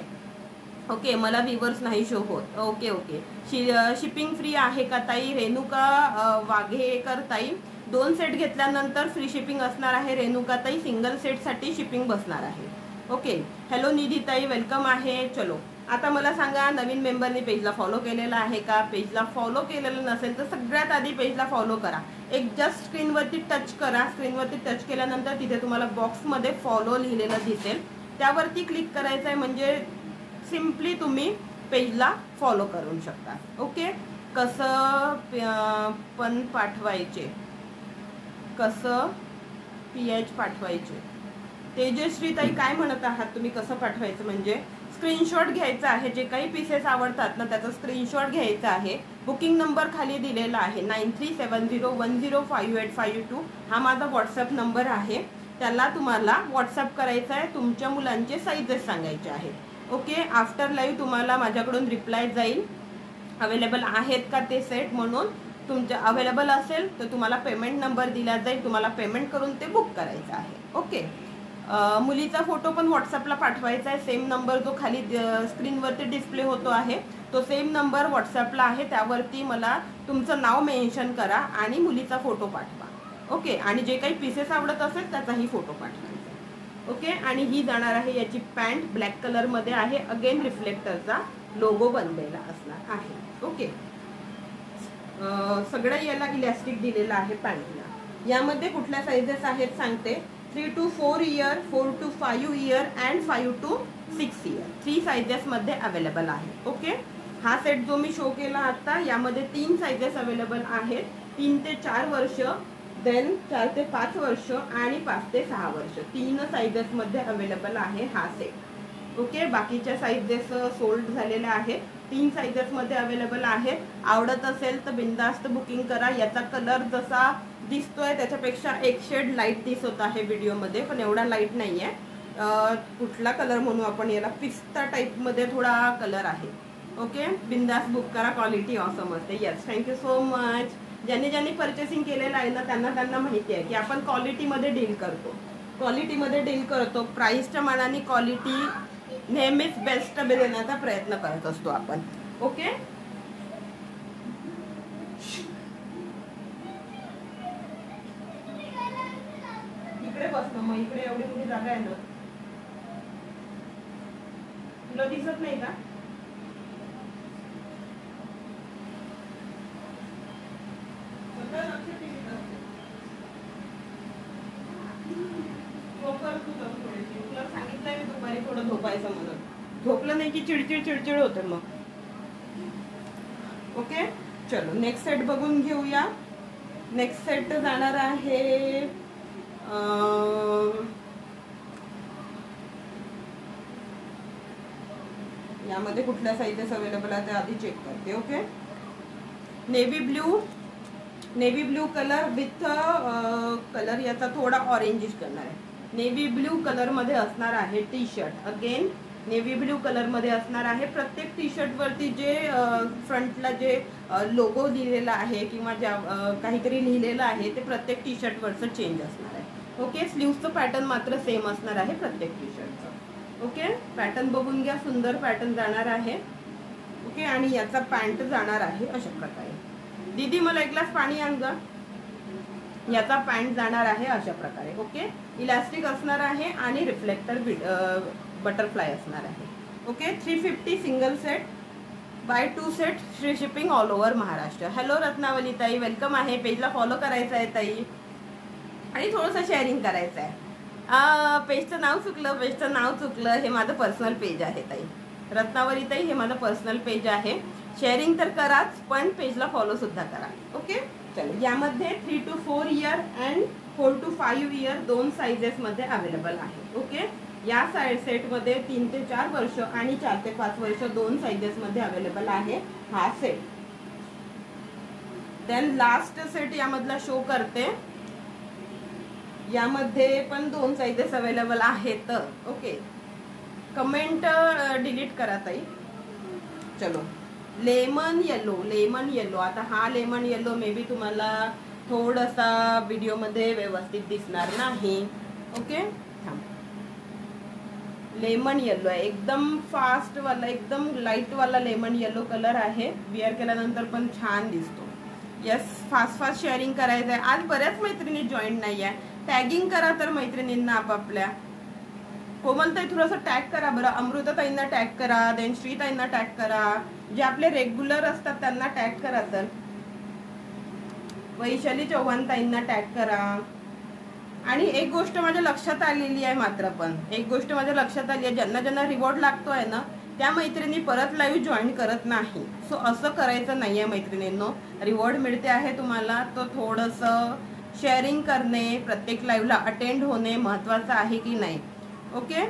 ओके, मला व्ह्यूवर्स नाही शो होत. Okay okay. शिपिंग फ्री आहे का ताई? रेणुका वाघेकर ताई, 2 सेट घेतल्यानंतर फ्री शिपिंग असणार आहे. रेणुका ताई, सिंगल सेटसाठी शिपिंग बसणार आहे. ओके. हॅलो निधी ताई, वेलकम आहे. चलो आता मला सांगा, नवीन मेंबरनी पेजला फॉलो केलेला आहे का? पेजला फॉलो केलेलं नसेल तर सगळ्यात आधी पेजला फॉलो करा. एक जस्ट स्क्रीनवरती टच करा. स्क्रीनवरती टच केल्यानंतर तिथे तुम्हाला बॉक्समध्ये फॉलो लिहिलेलं दिसेल, त्यावरती क्लिक करायचं आहे. म्हणजे सिम्पली तुम्ही पेजला फॉलो करू शकता. ओके. कसं पण पाठवायचे, कसं PH पाठवायचे? तेजश्री ताई काय म्हणत आहात तुम्ही? कसं पाठवायचं म्हणजे स्क्रीनशॉट घ्यायचा आहे. जे काही पीसेस आवडतात ना त्याचा स्क्रीनशॉट घ्यायचा आहे. बुकिंग नंबर खाली दिलेला आहे 9370105852. हा माझा व्हॉट्सअप नंबर आहे. त्याला तुम्हाला व्हॉट्सअप करायचा आहे. तुमच्या मुलांचे साईजेस सांगायचे आहेत. ओके. आफ्टर लाईव्ह तुम्हाला माझ्याकडून रिप्लाय जाईल अवेलेबल आहेत का ते सेट म्हणून. तुमच्या अवेलेबल असेल तर तुम्हाला पेमेंट नंबर दिला जाईल. तुम्हाला पेमेंट करून ते बुक करायचं आहे. ओके. मुलीचा फोटो पण व्हॉट्सअपला पाठवायचा आहे. सेम नंबर जो खाली स्क्रीनवरती डिस्प्ले होतो आहे तो सेम नंबर व्हॉट्सअपला आहे. त्यावरती मला तुमचं नाव मेन्शन करा आणि मुलीचा फोटो पाठवा. ओके. आणि जे काही पीसेस आवडत असेल त्याचाही फोटो पाठवायचा. ओके. आणि ही जाणार आहे, याची पॅन्ट ब्लॅक कलरमध्ये आहे. अगेन रिफ्लेक्टरचा लोगो बनलेला असणार आहे. ओके. सगळं याला इलॅस्टिक दिलेलं आहे पॅन्टला. यामध्ये कुठल्या साईजेस आहेत सांगते. 3 to 4 year, 4 to 5 year and 5 to 6 year. 3 साईजेसमध्ये अवेलेबल आहे. ओके. हा सेट जो मी शो केला आता, यामध्ये 3 साईजेस अवेलेबल आहेत. 3 ते 4 वर्ष, देन 4 ते 5 वर्ष आणि 5 ते 6 वर्ष. 3 साईजेसमध्ये अवेलेबल आहे हा सेट. ओके. बाकीच्या साईजेस सोल्ड झालेल्या आहेत. 3 साईजेसमध्ये अवेलेबल आहे. आवडत असेल तर बिंदास्त बुकिंग करा. याचा कलर जसा दिसतोय त्याच्यापेक्षा एक शेड लाईट दिसत आहे व्हिडिओमध्ये, पण एवढा लाईट नाही आहे. कुठला कलर म्हणू आपण याला, पिस्ता टाईपमध्ये थोडा कलर आहे. ओके. बिंदास बुक करा. क्वालिटी ऑसम असते. Yes, thank you so much. ज्यांनी परचेसिंग केलेलं आहे ना त्यांना माहिती आहे की आपण क्वालिटीमध्ये डील करतो. प्राईसच्या मानाने क्वालिटी नेहमीच बेस्ट देण्याचा प्रयत्न करत असतो आपण. ओके. इकडे बसतो मग. इकडे एवढी मोठी जागा आहे ना, तुला दिसत नाही का? तुला सांगितलंय मी दुपारी थोडं झोपायचं म्हणून. झोपलं नाही की चिडचिड होते मग. ओके. चलो नेक्स्ट सेट बघून घेऊया. नेक्स्ट सेट जाणार आहे यामध्ये कुठल्या साईजेस अवेलेबल आहे ते आधी चेक करते. Okay. Navy blue colour with colour याचा थोडा ऑरेंजिश कलर आहे. नेव्ही ब्ल्यू कलर मध्ये असणार आहे T shirt. Again navy blue colour मध्ये असणार आहे. प्रत्येक टी शर्ट वरती जे फ्रंटला जे लोगो लिहिलेला आहे किंवा ज्या काहीतरी लिहिलेलं आहे ते प्रत्येक टी शर्ट वरचं चेंज असणार आहे. ओके. स्लीव्सचं पॅटर्न मात्र सेम असणार आहे प्रत्येक टी शर्टचं. ओके. पॅटर्न बघून घ्या. सुंदर पॅटर्न जाणार आहे. ओके. आणि याचा पॅन्ट जाणार आहे अशा प्रकारे. दीदी मला एक ग्लास पाणी आण ग. याचा पॅन्ट जाणार आहे अशा प्रकारे. ओके. इलास्टिक असणार आहे आणि रिफ्लेक्टर बटरफ्लाय असणार आहे. Okay. 350 single set, bye 2 set, free shipping all over Maharashtra. Hello Ratnavali ताई, वेलकम आहे. पेजला फॉलो करायचं आहे ताई आणि थोडंसं शेअरिंग करायचं आहे. पेजचं नाव चुकलं. हे माझं पर्सनल पेज आहे ताई. रत्नावली ताई, हे माझं पर्सनल पेज आहे. शेअरिंग तर कराच पण पेजला फॉलो सुद्धा करा. ओके. चलो. यामध्ये 3 to 4 year and 4 to 5 year 2 साईजेसमध्ये अवेलेबल आहे. ओके. या सेटमध्ये 3 ते 4 वर्ष आणि 4 ते 5 वर्ष 2 साईजेसमध्ये अवेलेबल आहे हा सेट. देन लास्ट सेट यामधला शो करते. यामध्ये पण 2 साईजेस अवेलेबल आहेत. ओके. कमेंट डिलीट करा ताई. चलो. Lemon yellow. आता हा लेमन येलो मे बी तुम्हाला थोडासा व्हिडिओमध्ये व्यवस्थित दिसणार नाही. ओके, लेमन येलो आहे, एकदम फास्ट वाला, एकदम लाईट वाला लेमन येलो कलर आहे. विअर केल्यानंतर पण छान दिसतो. यस, फास्ट शेअरिंग करायचं आहे. आज बऱ्याच मैत्रिणी जॉईन नाही आहे. टॅगिंग करा तर मैत्रिणींना आपापल्या. कोमलताई थोडंसं टॅग करा बरं. अमृताताईंना टॅग करा, देन श्रीताईंना टॅग करा. जे आपले रेग्युलर असतात त्यांना टॅग करा. तर वैशाली चव्हाण ताईंना टॅग करा. आणि एक गोष्ट माझ्या लक्षात आलेली आहे, मात्र पण एक गोष्ट माझ्या लक्षात आली आहे, ज्यांना ज्यांना रिवॉर्ड लागतोय ना त्या मैत्रिणी परत लाईव्ह जॉईन करत नाही. सो असं करायचं नाहीये मैत्रिणींनो. रिवॉर्ड मिळते आहे तुम्हाला, तो थोडंसं शेअरिंग करणे, प्रत्येक लाईव्हला अटेंड होणे महत्वाचं आहे की नाही. ओके,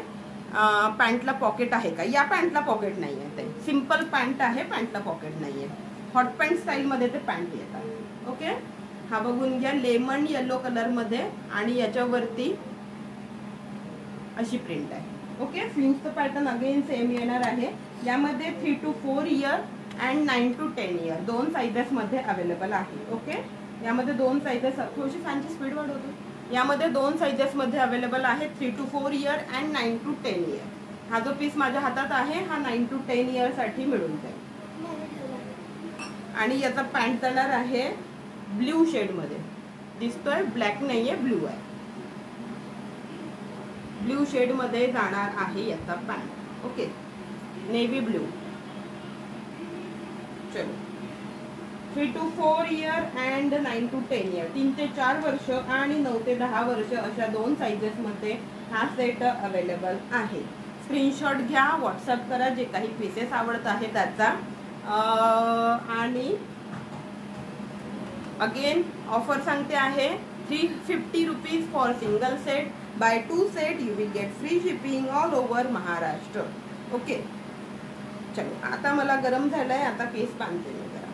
पॅन्टला पॉकेट आहे का? या पॅन्टला पॉकेट नाही आहे. ते सिम्पल पॅन्ट आहे, पॅन्टला पॉकेट नाही आहे. हॉट पॅन्ट स्टाईलमध्ये ते पॅन्ट येतात. ओके, हा बघून घ्या, लेमन येलो कलर मध्ये आणि याच्यावरती अशी प्रिंट आहे. ओके, स्लीव्सचं पॅटर्न अगेन सेम येणार आहे. यामध्ये 3 to 4 year and 9 to 10 year दोन साइजेस मध्ये अवेलेबल आहे. ओके, यामध्ये दोन साइजेस, थोडीशी फॅनची स्पीड वाढवतो. यामध्ये दोन साइजेस मध्ये अवेलेबल आहे, 3 to 4 year and 9 to 10 year. हा जो पीस माझ्या हातात आहे हा 9 to 10 इयर साठी मिळून जाईल. आणि याचा पॅन्ट कलर आहे ब्ल्यू शेड मध्ये दिसतोय, ब्लॅक नाहीये, ब्ल्यू आहे. ब्ल्यू शेड मध्ये जाणार आहे याचा पॅन्ट. Okay, navy blue. चलो, 3 to 4 year and 9 to 10 year, 3 ते 4 वर्ष आणि 9 ते 10 वर्ष अशा दोन साइजेस मध्ये हा सेट अवेलेबल आहे. स्क्रीनशॉट घ्या, व्हॉट्सअप करा जे काही पीसेस आवडत आहे त्याचा. आणि अगेन ऑफर सांगते आहे, 350 rupees for single set. Bye 2 set you will get free shipping all over Maharashtra. Okay, चलो आता मला गरम झालंय, आता केस बांधते मी जरा.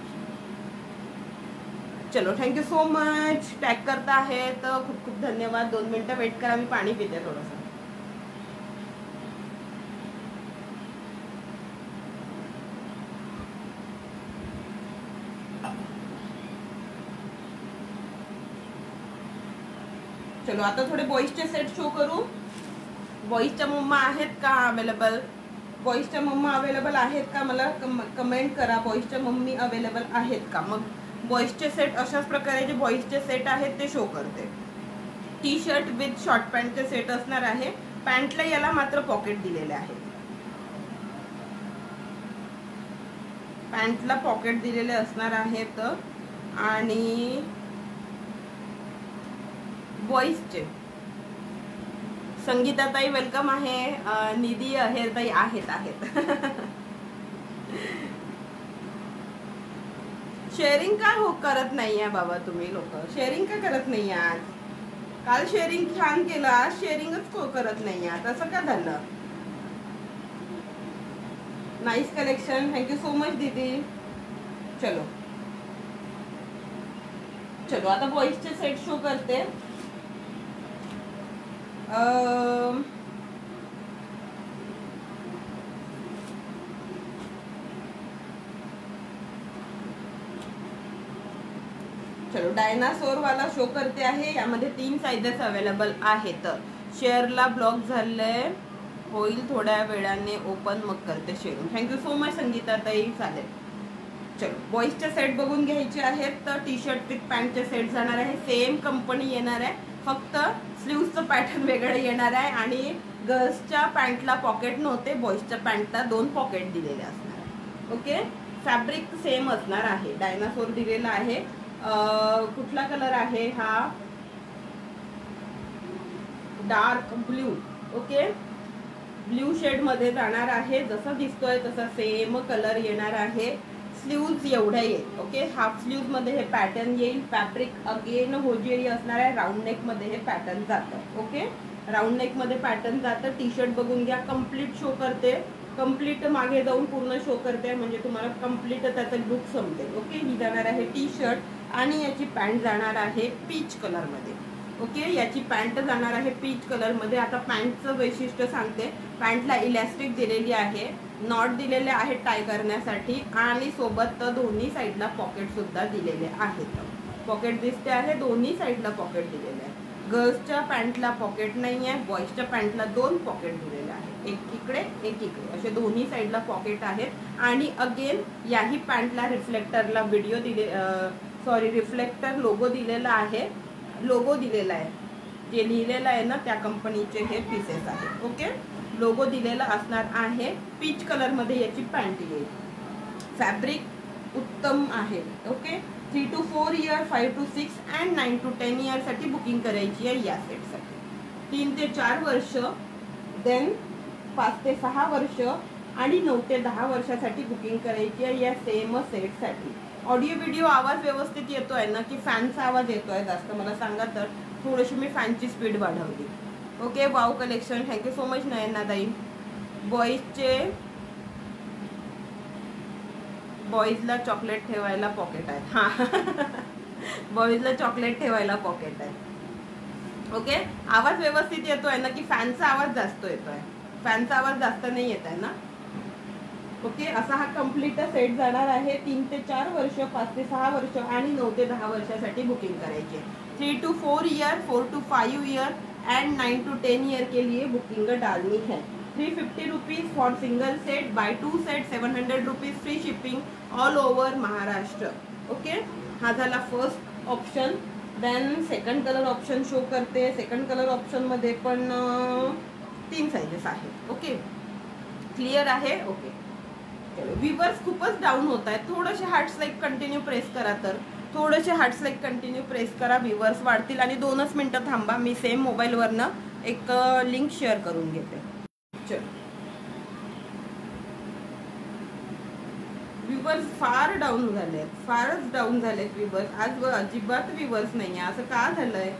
चलो, थँक्यू सो मच. टॅग करता आहे तर खूप खूप धन्यवाद. 2 मिनिटं वेट करा, मी पाणी पिते थोडंसं. चलो, आता थोडे बॉईजचे सेट शो करू. बॉईजच्या मम्मा आहेत का अवेलेबल? बॉईजच्या मम्मा अवेलेबल आहेत का? मला कमेंट करा, बॉईजच्या मम्मी अवेलेबल आहेत का. मग बॉईजचे सेट अशाच प्रकारे जे बॉईजचे सेट आहेत ते शो करते. टी शर्ट विथ शॉर्ट पॅन्टचे सेट असणार आहे. पॅन्टला याला मात्र पॉकेट दिलेले आहे. पॅन्टला पॉकेट दिलेले असणार आहेत. आणि बॉईजचे संगीताताई वेलकम आहे. निधी अहेरताई आहेत. शेअरिंग का करत नाही आहे बाबा तुम्ही लोक? शेअरिंग का करत नाही आज? काल शेअरिंग छान केलं, आज शेअरिंगच करत नाही आहे. असं का झालं? Nice collection, thank you so much दीदी. चलो चलो, आता बॉईजचे सेट शो करते. चलो, डायनासोर वाला शो करते आहे. यामध्ये 3 साइजेस अवेलेबल आहेत. शेअरला ब्लॉक झालंय, होईल थोड्या वेळाने ओपन, मग करते शेअरिंग. थँक्यू सो मच संगीताताई. चालेल, चलो बॉईजचे सेट बघून घ्यायचे आहेत. तर टी शर्ट विथ पॅन्टचे सेट जाणार आहे. सेम कंपनी येणार आहे, फक्त स्लीव्सचं पॅटर्न वेगळं येणार आहे. आणि गर्ल्सच्या पॅन्टला पॉकेट नव्हते, बॉईजच्या पॅन्टला 2 पॉकेट दिलेले असणार आहे. ओके, फॅब्रिक सेम असणार आहे. डायनासोर दिलेला आहे. कुठला कलर आहे हा? Dark blue. Okay, blue shade मध्ये जाणार आहे. जसं दिसतोय तसा सेम कलर येणार आहे. स्लीव्ज एवढ्या येईल. ओके, हाफ स्लीव्ज मध्ये हे पॅटर्न येईल. फॅब्रिक अगेन होजियरी असणार आहे. राऊंड नेक मध्ये हे पॅटर्न जातं. ओके, राऊंड नेक मध्ये पॅटर्न जातं. टी शर्ट बघून घ्या, कम्प्लीट शो करते. कम्प्लीट मागे जाऊन पूर्ण शो करते, म्हणजे तुम्हाला कम्प्लीट त्याचं लुक समजेल. ओके, ही जाणार आहे टी शर्ट आणि याची पॅन्ट जाणार आहे पीच कलर मध्ये. ओके, याची पॅन्ट जाणार आहे पीच कलर मध्ये. आता पॅन्टचं वैशिष्ट्य सांगते. पॅन्टला इलॅस्टिक दिलेली आहे. नॉट दिलेले आहेत टाय करण्यासाठी आणि सोबत दोन्ही साईडला पॉकेट सुद्धा दिलेले आहेत. पॉकेट दिसते आहे, दोन्ही साईडला पॉकेट दिलेले आहे. गर्ल्सच्या पॅन्टला पॉकेट नाही आहे, बॉईजच्या पॅन्टला 2 पॉकेट दिलेले आहेत, एक इकडे एक इकडे असे दोन्ही साईडला पॉकेट आहेत. आणि अगेन याही पॅन्टला रिफ्लेक्टरला रिफ्लेक्टर लोगो दिलेला आहे. लोगो दिलेला आहे, जे लिहिलेलं आहे ना त्या कंपनीचे हे पीसेस आहेत. ओके, लोगो दिलेला असणार आहे. पीच कलर मध्ये याची पॅन्ट येईल. फॅब्रिक उत्तम आहे. Okay, 3 to 4 year, 5 to 6 and 9 to 10 year साठी बुकिंग करायची आहे या सेटसाठी. 3 ते 4 वर्ष, देन 5 ते 6 वर्ष आणि 9 ते 10 वर्षासाठी बुकिंग करायची आहे या सेम सेटसाठी. ऑडिओ व्हिडिओ आवाज व्यवस्थित येतोय ना की फॅनचा आवाज येतोय जास्त मला सांगा, तर थोडीशी मी फॅनची स्पीड वाढवली. Okay, wow collection, thank you so much नयनाताई. बॉईजला चॉकलेट ठेवायला पॉकेट आहे. हा बॉईजला चॉकलेट ठेवायला पॉकेट आहे. ओके, आवाज व्यवस्थित येतोय ना की फॅनचा आवाज जास्त येतोय? फॅनचा आवाज जास्त नाही येत आहे ना? ओके, असा हा कम्प्लीट सेट जाणार आहे. 3 ते 4 वर्ष, 5 ते 6 वर्ष आणि 9 ते 10 वर्षासाठी बुकिंग करायची है. 3 to 4 year, 4 to 5 year and 9 to 10 year के लिए बुकिंग डालनी है. 350 rupees for single set, bye 2 set 700 rupees, free shipping all over Maharashtra. Okay, हा झाला first option. Then second colour option show करते. सेकंड कलर ऑप्शन मध्ये पण 3 साइजेस आहेत. ओके, क्लिअर आहे? ओके, व्ह्यूअर्स खूपच डाऊन होत आहेत. थोडेसे हार्ट्स लाईक कंटिन्यू प्रेस करा, तर थोडेसे हार्ट्स लाईक कंटिन्यू प्रेस करा, व्ह्यूअर्स वाढतील. आणि 2च मिनिटं थांबा, मी सेम मोबाईलवरनं एक लिंक शेअर करून घेते. चल, व्ह्यूअर्स फार डाऊन झालेत, फारच डाऊन झालेत व्ह्यूअर्स. आज अजिबात व्ह्यूअर्स नाही आहे, असं का झालंय?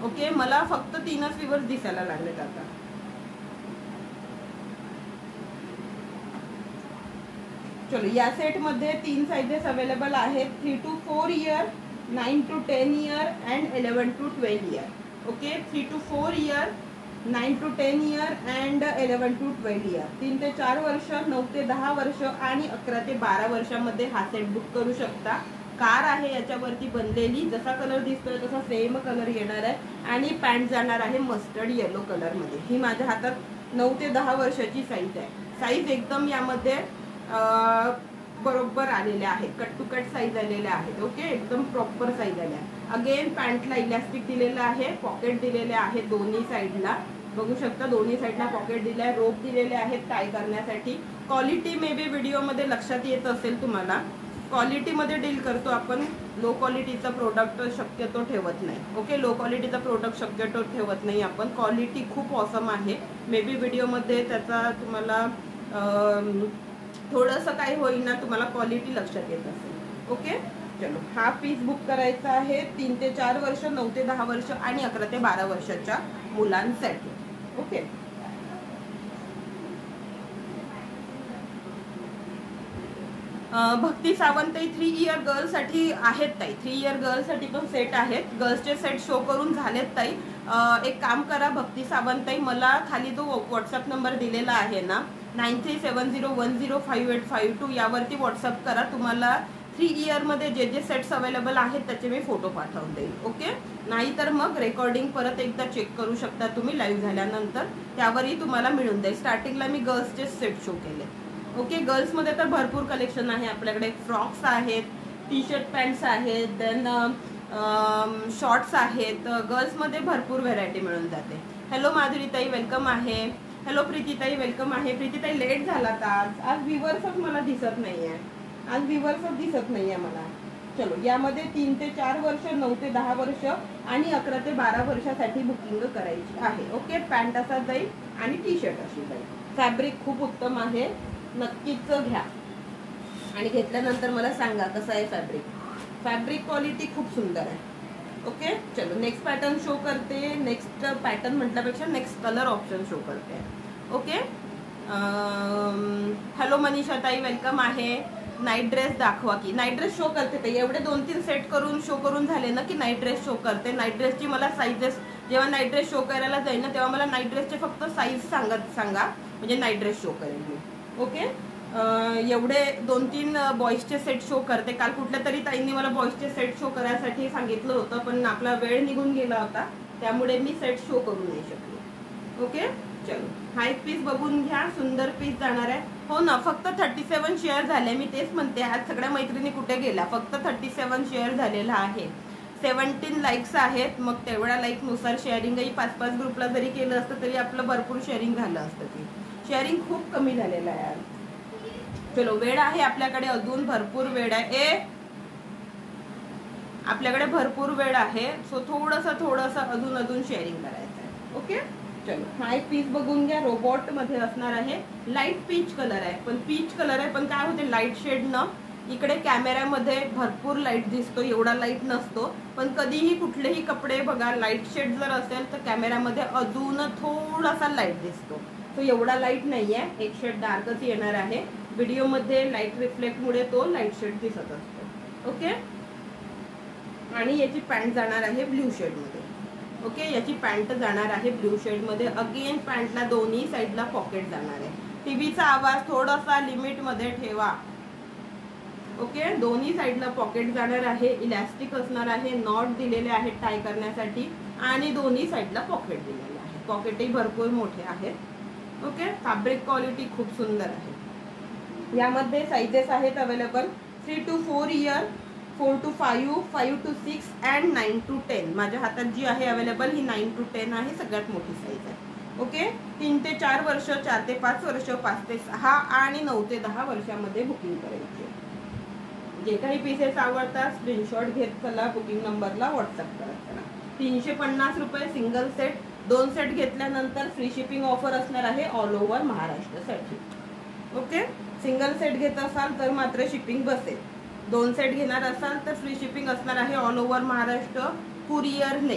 ओके, मला फक्त 3च व्ह्यूअर्स दिसायला लागलेत आता. चलो, या सेट मध्ये 3 साइजेस अवेलेबल आहेत. 3 to 4 year, 9 to 10 year and 11 to 12 year. Okay, 3 to 4 year, 9 to 10 year and 11 to 12 year. 3 ते 4 वर्ष, 9 ते 10 वर्ष आणि 11 ते 12 वर्षामध्ये हा सेट बुक करू शकता. कार आहे याच्यावरती बनलेली, जसा कलर दिसतोय तसा सेम कलर येणार आहे. आणि पॅन्ट जाणार आहे मस्टर्ड येलो कलर मध्ये. ही माझ्या हातात 9 ते 10 वर्षाची साईज आहे. साईज एकदम यामध्ये बरोबर आलेले आहेत, कट टू कट साईज आलेले आहेत. ओके, एकदम प्रॉपर साईज आल्या. अगेन पॅन्टला इलास्टिक दिलेलं आहे, पॉकेट दिलेले आहेत दोन्ही साईडला. बघू शकता दोन्ही साईडला पॉकेट दिले आहे, रोप दिलेले आहेत टाय करण्यासाठी. क्वालिटी मे बी व्हिडिओमध्ये लक्षात येत असेल तुम्हाला. क्वालिटीमध्ये डील करतो आपण, लो क्वालिटीचा प्रोडक्ट शक्यतो ठेवत नाही. ओके, लो क्वालिटीचा प्रोडक्ट शक्यतो ठेवत नाही आपण. क्वालिटी खूप ऑसम आहे. मे बी व्हिडिओमध्ये त्याचा तुम्हाला थोडंसं काही होईना, तुम्हाला क्वालिटी लक्षात येत असेल. ओके, चलो, हा पीस बुक करायचा आहे 3 ते 4 वर्ष, 9 ते 10 वर्ष आणि 11 ते 12 वर्षाच्या मुलांसाठी. ओके, भक्ती सावंत 3 इयर गर्ल्ससाठी आहेत ताई. 3 इयर गर्ल्ससाठी पण सेट आहेत. गर्ल्सचे सेट शो करून झालेत ताई. एक काम करा भक्ती सावंत ताई, मला खाली जो व्हॉट्सअप नंबर दिलेला आहे ना 9370105852 यावरती व्हॉट्सअप करा. तुम्हाला 3 इयरमध्ये जे जे सेट्स अवेलेबल आहेत त्याचे मी फोटो पाठवून देईल. ओके, नाहीतर मग रेकॉर्डिंग परत एकदा चेक करू शकता तुम्ही लाईव्ह झाल्यानंतर, त्यावरही तुम्हाला मिळून जाईल. स्टार्टिंगला मी गर्ल्सचे सेट शो केले. ओके, गर्ल्समध्ये तर भरपूर कलेक्शन आहे आपल्याकडे. फ्रॉक्स आहेत, टी शर्ट पॅन्ट्स आहेत, देन शॉर्ट्स आहेत. गर्ल्समध्ये भरपूर व्हेरायटी मिळून जाते. हॅलो माधुरीताई, वेलकम आहे. हॅलो प्रीतीताई, वेलकम आहे. प्रीतीताई, लेट झालात आज व्ह्यूअर्सच मला दिसत नाही आहे. आज व्ह्यूअर्सच दिसत नाही आहे मला. चलो, यामध्ये 3 ते 4 वर्ष, 9 ते 10 वर्ष आणि 11 ते 12 वर्षासाठी बुकिंग करायची आहे. ओके, पॅन्ट असा जाईल आणि टी शर्ट अशी जाईल. फॅब्रिक खूप उत्तम आहे, नक्कीच घ्या आणि घेतल्यानंतर मला सांगा कसं आहे फॅब्रिक. फॅब्रिक क्वालिटी खूप सुंदर आहे. ओके, चलो, नेक्स्ट पॅटर्न शो करते. नेक्स्ट पॅटर्न म्हटल्यापेक्षा नेक्स्ट कलर ऑप्शन शो करते. ओके, हॅलो मनीषा ताई, वेलकम आहे. नाईट ड्रेस दाखवा की. नाईट ड्रेस शो करते ते एवढे 2-3 सेट करून शो करून झाले ना की नाईट ड्रेस शो करते. नाईट ड्रेसची मला साईजेस जेव्हा नाईट ड्रेस शो करायला जाईल ना तेव्हा मला नाईट ड्रेसचे फक्त साईज सांगा म्हणजे नाईट ड्रेस शो करेल मी. ओके, एवढे 2-3 बॉईजचे सेट शो करते. काल कुठल्या तरी ताईंनी मला बॉईजचे सेट शो करायसाठी सांगितलं होतं पण आपला वेळ निघून गेला होता त्यामुळे मी सेट शो करू नाही शकले. ओके चलो, हा एक पीस बघून घ्या, सुंदर पीस जाणार आहे. हो ना, फक्त 37 शेअर झाले. मी तेच म्हणते आज सगळ्या मैत्रिणी कुठे गेल्या. फक्त 37 शेअर झालेला आहे. 17 लाईक्स आहेत. मग तेवढ्या लाईक नुसार शेअरिंगही 5-5 ग्रुपला जरी केलं असतं तरी आपलं भरपूर शेअरिंग झालं असतं. ती शेअरिंग खूप कमी झालेलं आहे यार. चलो, वेळ आहे आपल्याकडे, अजून भरपूर वेळ आहे. आपल्याकडे भरपूर वेळ आहे. सो थोडंसं अजून शेअरिंग करायचं आहे. ओके चलो, हा एक पीस बघून घ्या. रोबोट मध्ये असणार आहे. लाईट पीच कलर आहे. पण काय होते लाईट शेड न इकडे कॅमेऱ्यामध्ये भरपूर लाईट दिसतो, एवढा लाईट नसतो. पण कधीही कुठलेही कपडे बघा लाईट शेड जर असेल तर कॅमेऱ्यामध्ये अजून थोडासा लाईट दिसतो. तो एवढा लाईट नाहीये, एक शेड डार्कच येणार आहे. व्हिडिओमध्ये लाईट रिफ्लेक्टमुळे तो लाईट शेड दिसत असतो. ओके, आणि याची पॅन्ट जाणार आहे ब्ल्यू शेड मध्ये. ओके, याची पॅन्ट जाणार आहे ब्ल्यू शेड मध्ये. अगेन पॅन्टला दोन्ही साईडला पॉकेट जाणार आहे. टीव्हीचा आवाज थोडासा लिमिट मध्ये ठेवा. ओके, दोन्ही साईडला पॉकेट जाणार आहे. इलास्टिक असणार आहे. नॉट दिलेले आहेत टाय करण्यासाठी आणि दोन्ही साईडला पॉकेट दिलेले आहे. पॉकेटही भरपूर मोठे आहेत. ओके, फॅब्रिक क्वालिटी खूप सुंदर आहे. यामध्ये साइजेस आहेत available 3 to 4 year, 4 to 5, 5 to 6 and 9 to 10. माझ्या हातात जी आहे अवेलेबल ही 9 to 10 आहे. सगळ्यात मोठी साईज आहे. ओके, 3 ते 4 वर्ष, 4 ते 5 वर्ष, 5 ते 6 आणि 9 ते 10 वर्षामध्ये बुकिंग करायची. जे काही पीसेस आवडतात स्क्रीनशॉट घेत चला, बुकिंग नंबरला व्हॉट्सअप करत चला. 350 रुपये सिंगल सेट. 2 सेट घेतल्यानंतर फ्री शिपिंग ऑफर असणार आहे ऑल ओव्हर महाराष्ट्रासाठी. ओके, सिंगल सेट घेत असाल तर मात्र शिपिंग बसेल. 2 सेट घेणार असाल तर फ्री शिपिंग असणार आहे ऑल ओव्हर महाराष्ट्र. कुरिअरने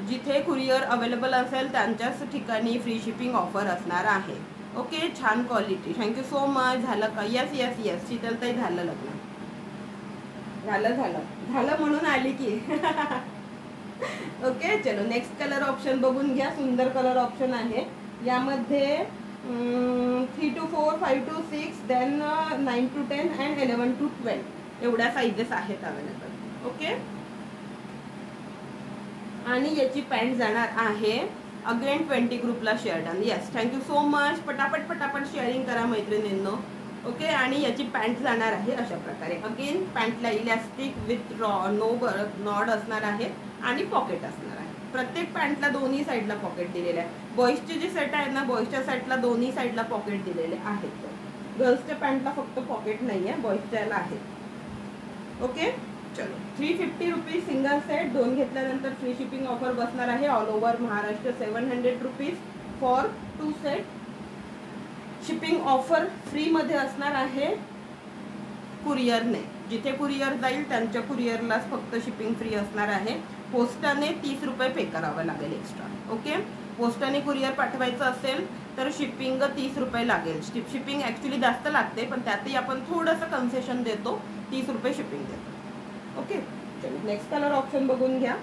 जिथे कुरिअर अवेलेबल असेल त्यांच्याच ठिकाणी फ्री शिपिंग ऑफर असणार आहे. ओके, छान क्वालिटी. Thank you so much. झालं का? यस यस यस शीतलताई, झालं लग्न. झालं म्हणून आली की. ओके चलो, नेक्स्ट कलर ऑप्शन बघून घ्या. सुंदर कलर ऑप्शन आहे. यामध्ये 3 to 4, 5 to 6, then 9 to 10 and 11 to 12 एवढ्या साइजेस आहेत अवेलेबल. ओके, आणि याची पॅन्ट जाणार आहे अगेन 20 ग्रुपला share done. Yes, thank you so much. पटापट शेअरिंग करा मैत्रिणींनो. ओके, आणि याची पॅन्ट जाणार आहे अशा प्रकारे. अगेन पॅन्टला इलास्टिक विथ नॉड असणार आहे आणि पॉकेट असणार आहे. प्रत्येक पॅन्टला दोन्ही साईडला पॉकेट दिलेले आहे. बॉईजचे जे सेट आहे ना, बॉईजच्या सेटला दोन्ही साईडला पॉकेट दिलेले आहेत. गर्ल्सच्या पॅन्टला फक्त पॉकेट नाही आहे, बॉईजच्याला आहे. ओके चलो, 350 रुपीज सिंगल सेट. 2 घेतल्यानंतर फ्री शिपिंग ऑफर बसणार आहे all over Maharashtra. 700 rupees for 2 set. Shipping offer free मध्ये असणार आहे कुरिअरने. जिथे कुरिअर जाईल त्यांच्या कुरिअरलाच फक्त शिपिंग फ्री असणार आहे. पोस्टाने 30 रुपये पे करावं लागेल एक्स्ट्रा. ओके, पोस्टाने कुरिअर पाठवायचं असेल तर शिपिंग 30 रुपये लागेल. शिपिंग ॲक्च्युली जास्त लागते पण त्यातही आपण थोडंसं कन्सेशन देतो, 30 रुपये शिपिंग देतो. ओके चलो, नेक्स्ट कलर ऑप्शन बघून घ्या.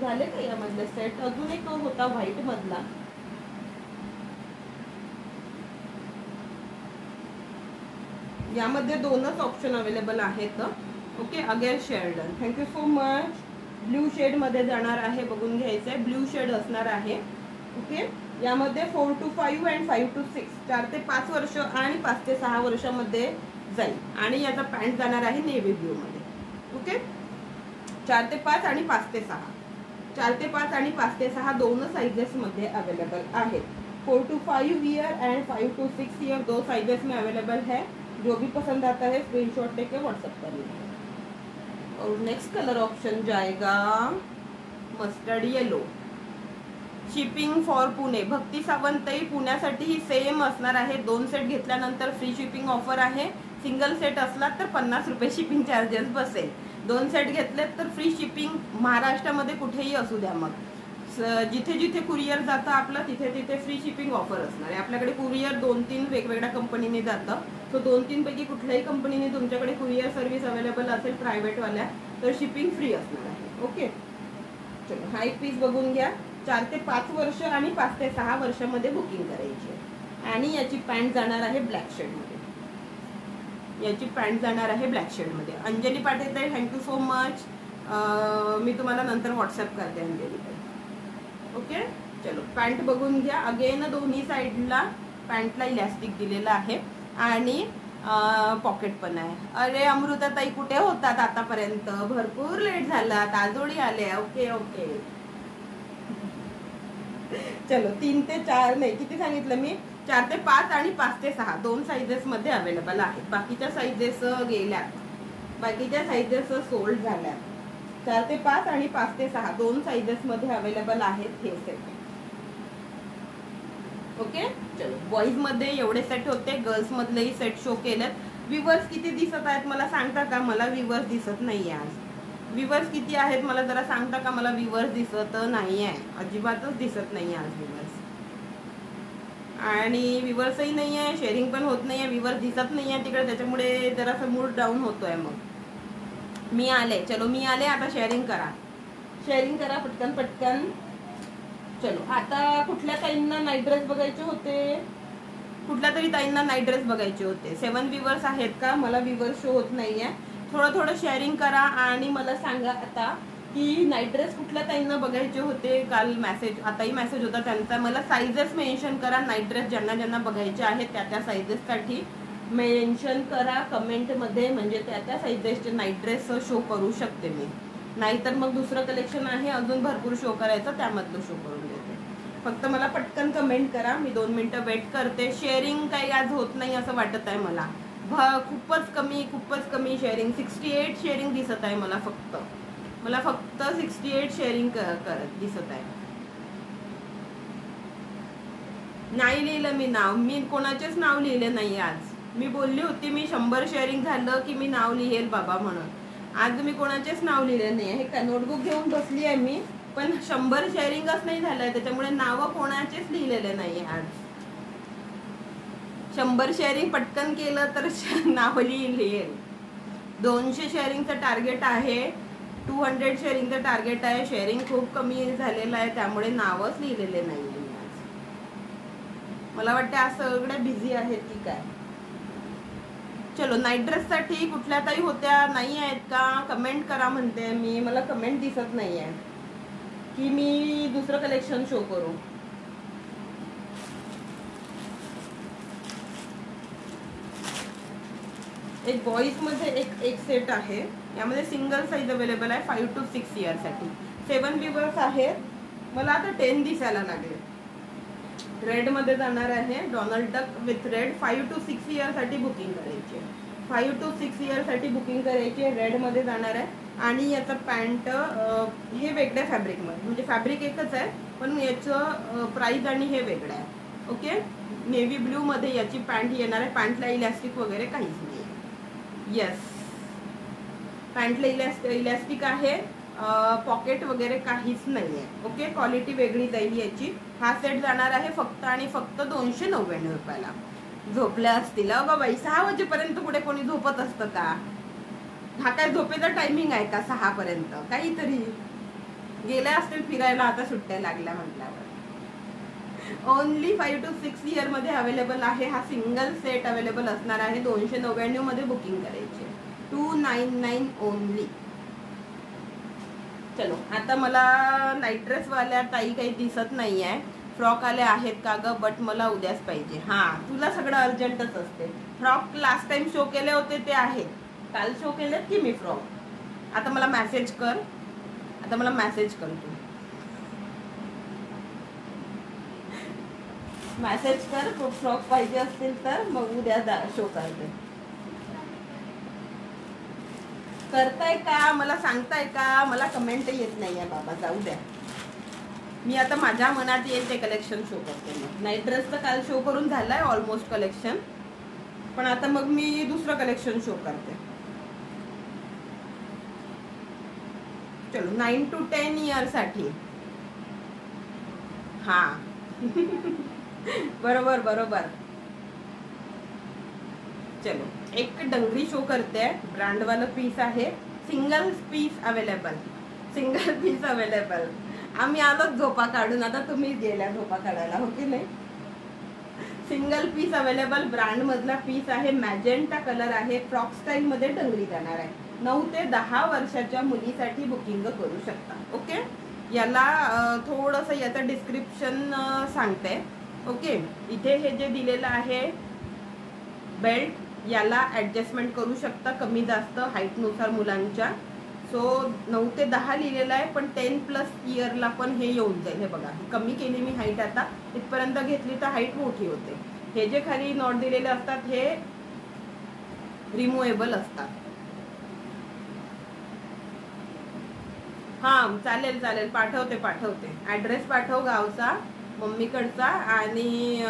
झाले का यामधले सेट? अजून एक होता व्हाईट मधला. यामध्ये 2च ऑप्शन अवेलेबल आहेत. Okay, again share done. Thank you so much. Blue shade मध्ये जाणार आहे, बघून घ्यायचं आहे. ब्ल्यू शेड असणार आहे. ओके, यामध्ये 4 to 5 अँड 5 to 6 4 ते 5 वर्ष आणि 5 ते 6 वर्षामध्ये जाईल. आणि याचा पॅन्ट जाणार आहे नेव्ही ब्ल्यू मध्ये. ओके, 4 ते 5 आणि 5 ते 6. 4 ते 5 आणि 5 ते 6 दोन साइजेस मध्ये अवेलेबल आहेत. 4 to 5 year end 5 to 6 year 2 sizes में अवेलेबल है. जो भी पसंद आता है स्क्रीनशॉट लेके व्हाट्सएप कर लीजिए. और नेक्स्ट कलर ऑप्शन जाएगा mustard yellow. Shipping for Pune. Bhakti सावंतई, पुण्यासाठी ही सेम असणार आहे. 2 सेट घेतल्यानंतर फ्री शिपिंग ऑफर आहे. सिंगल सेट असला तर 50 रुपये शिपिंग चार्जेस बसेल. 2 सेट घेतले तर फ्री शिपिंग महाराष्ट्रामध्ये कुठेही असू द्या. मग जिथे जिथे कुरिअर जातं आपलं तिथे तिथे फ्री शिपिंग ऑफर असणार आहे. आपल्याकडे कुरिअर 2-3 वेगवेगळ्या कंपनीने जातं. सो 2-3 पैकी कुठल्याही कंपनीने तुमच्याकडे कुरिअर सर्व्हिस अवेलेबल असेल प्रायव्हेटवाल्या तर शिपिंग फ्री असणार आहे. ओके, चलो हा एक पीस बघून घ्या. 4 ते 5 वर्ष आणि 5 ते 6 वर्षामध्ये बुकिंग करायची आहे. आणि याची पॅन्ट जाणार आहे ब्लॅक शेडमध्ये. याची पॅन्ट जाणार आहे ब्लॅक शेडमध्ये. Anjali Patil, thank you so much. मी तुम्हाला नंतर व्हॉट्सअप करते अंजली. ओके, चलो पॅन्ट बघून घ्या. अगेन दोन्ही साईडला पॅन्टला इलॅस्टिक दिलेलं आहे आणि पॉकेट पण आहे. अरे अमृताताई कुठे होतात आतापर्यंत? भरपूर लेट झाला, ताजोडी आले. ओके ओके, चलो 3 ते 4 नाही, किती सांगितलं मी? 4 ते 5 आणि 5 ते 6 2 साईजेस मध्ये अवेलेबल आहेत. बाकीच्या साईजेस गेल्यात, बाकीच्या साईजेस सोल्ड झाल्या. 4 ते 5 आणि 5 ते 6 2 साईजेस मध्ये अवेलेबल आहेत हे सेट. ओके, चलो बॉईज मध्ये एवढे सेट होते, गर्ल्स मधलेही सेट शो केलेत. व्ह्यूवर्स किती दिसत आहेत मला सांगता का? मला व्ह्यूवर्स दिसत नाही आज. व्ह्यूवर्स किती आहेत मला जरा सांगता का? मला व्ह्यूवर्स दिसत नाही आहे, अजिबातच दिसत नाही आज व्ह्यूवर्स. आणि व्ह्यूवर्सही नाही आहे, शेअरिंग पण होत नाही आहे, व्ह्यूवर्स दिसत नाही आहे तिकडे, त्याच्यामुळे जरासा मूड डाऊन होतोय. मग मी आले, चलो मी आले. आता शेअरिंग करा, शेअरिंग करा पटकन पटकन. चलो आता कुठल्या ताईंना नाईट ड्रेस बघायचे होते? कुठल्या तरी ताईंना नाईट ड्रेस बघायचे होते. 7 व्ह्यूवर्स आहेत का? मला व्ह्यूवर्स शो होत नाहीये. थोडं थोडं शेअरिंग करा आणि मला सांगा आता की नाईट ड्रेस कुठल्या ताईंना बघायचे होते. काल मेसेज, आताही मेसेज होता त्यांचा. मला साईजेस मेन्शन करा. नाईट ड्रेस ज्यांना ज्यांना बघायचे आहेत त्या साईजेससाठी मेन्शन करा कमेंटमध्ये, म्हणजे त्या साईजेसचे नाईट ड्रेस शो करू शकते मी. नाहीतर मग दुसरं कलेक्शन आहे अजून भरपूर शो करायचं, त्यामधलं शो करून देते. फक्त मला पटकन कमेंट करा, मी 2 मिनिटं वेट करते. शेअरिंग काही आज होत नाही असं वाटत आहे मला. खूपच कमी शेअरिंग. 68 शेअरिंग दिसत आहे मला फक्त 68 शेअरिंग करत दिसत आहे. नाही लिहिलं मी नाव, मी कोणाचेच नाव लिहिले नाही आज. मी बोलली होती मी 100 शेअरिंग झालं की मी नाव लिहेल बाबा म्हणून. आज मी कोणाचेच नाव लिहिले नाही. हे का नोटबुक घेऊन बसली आहे मी, पण 100 शेअरिंगच नाही झालंय, त्याच्यामुळे नावं कोणाचेच लिहिलेले नाही आज. 100 शेअरिंग पटकन केलं तर नाव लिहिल. 200 शेअरिंगचं टार्गेट आहे, 200 शेअरिंगचं टार्गेट आहे. शेअरिंग खूप कमी झालेलं आहे, त्यामुळे नावच लिहिलेले नाही आज. मला वाटतं आज सगळे बिझी आहेत की काय. चलो नाईट ड्रेससाठी कुठल्या ताई होत्या? नाही आहेत का? कमेंट करा म्हणते मी. मला कमेंट दिसत नाही आहे की मी दुसरं कलेक्शन शो करू. एक बॉईज मध्ये एक सेट आहे, यामध्ये सिंगल साईज अवेलेबल आहे 5 to 6 इयर्ससाठी. 7 व्ह्यूवर्स आहेत. मला आता 10 दिसायला लागले. रेड मध्ये जाणार आहे, Donald Duck with red. 5 to 6 इयर्ससाठी बुकिंग करायची. 5 to 6 इयर्ससाठी बुकिंग करायची. रेड मध्ये जाणार आहे. आणि याचं पॅन्ट हे वेगळ्या फॅब्रिकमध्ये, म्हणजे फॅब्रिक एकच आहे पण याचं प्राइस आणि हे वेगळं आहे. ओके, नेव्ही ब्ल्यू मध्ये याची पॅन्ट येणार आहे. पॅन्टला इलॅस्टिक वगैरे काहीच नाही. येस, पॅन्टला इलॅस्टिक आहे, पॉकेट वगैरे काहीच नाही आहे. ओके, क्वालिटी वेगळी जाईल याची. हा सेट जाणार आहे फक्त आणि फक्त 299 रुपयाला. झोपल्या असतील अगं बाई, 6 वाजेपर्यंत कुठे कोणी झोपत असतं का? हा काय झोपेचा टायमिंग आहे का 6 पर्यंत? काहीतरी गेल्या असतील फिरायला, आता सुट्ट्या लागल्या म्हटल्यावर. ओनली 5 to 6 इयर मध्ये अवेलेबल आहे. हा सिंगल सेट अवेलेबल असणार आहे. 299 मध्ये बुकिंग करायची. 299 ओनली. चलो आता मला नाईट ड्रेस वाल्या ताई काही दिसत नाही आहे. फ्रॉक आले आहेत का ग? बट मला उद्याच पाहिजे. हा, तुला सगळं अर्जंटच असते. फ्रॉक लास्ट टाइम शो केले होते ते आहेत, काल शो केलेत की मी फ्रॉक. आता मला मेसेज कर, तू मेसेज कर फ्रॉक पाहिजे असतील तर, मग उद्या शो करते. करताय का? मला सांगताय का? मला कमेंट येत नाही आहे बाबा, जाऊ द्या. मी आता माझ्या मनात येईल ते कलेक्शन शो करते. मग नाईट ड्रेसचं काल शो करून झालंय ऑलमोस्ट कलेक्शन, पण आता मग मी दुसरं कलेक्शन शो करते. चलो 9 to 10 इयर्ससाठी हा बरोबर बरोबर. चलो एक डंगरी शो करते हैं, ब्रांड वाला पीस आहे, single piece available, single piece available. आम्ही आलो झोपा काढून, आता तुम्ही गेल्या झोपा काढायला, हो की नाही. सिंगल पीस अवेलेबल, ब्रँड मधला पीस आहे, मॅजेंटा कलर आहे, फ्रॉक स्टाईल मध्ये डंगरी जाणार आहे. 9 ते 10 वर्षाच्या मुलीसाठी बुकिंग करू शकता. ओके, याला थोडंसं याचं डिस्क्रिप्शन सांगते. ओके, इथे हे जे दिलेलं आहे बेल्ट, याला ॲडजस्टमेंट करू शकता कमी जास्त हाईटनुसार मुलांच्या. सो 9 ते 10 लिहिलेलं आहे, पण 10+ इयरला पण हे येऊन जाईल. हे बघा, कमी केली मी हाईट, आता इथपर्यंत घेतली तर हाईट मोठी होते. हे जे खाली नॉट दिलेले असतात हे रिमूव्हेबल असतात. हां चालेल चालेल, पाठवते पाठवते. ॲड्रेस पाठव गावचा, मम्मीकडचा, आणि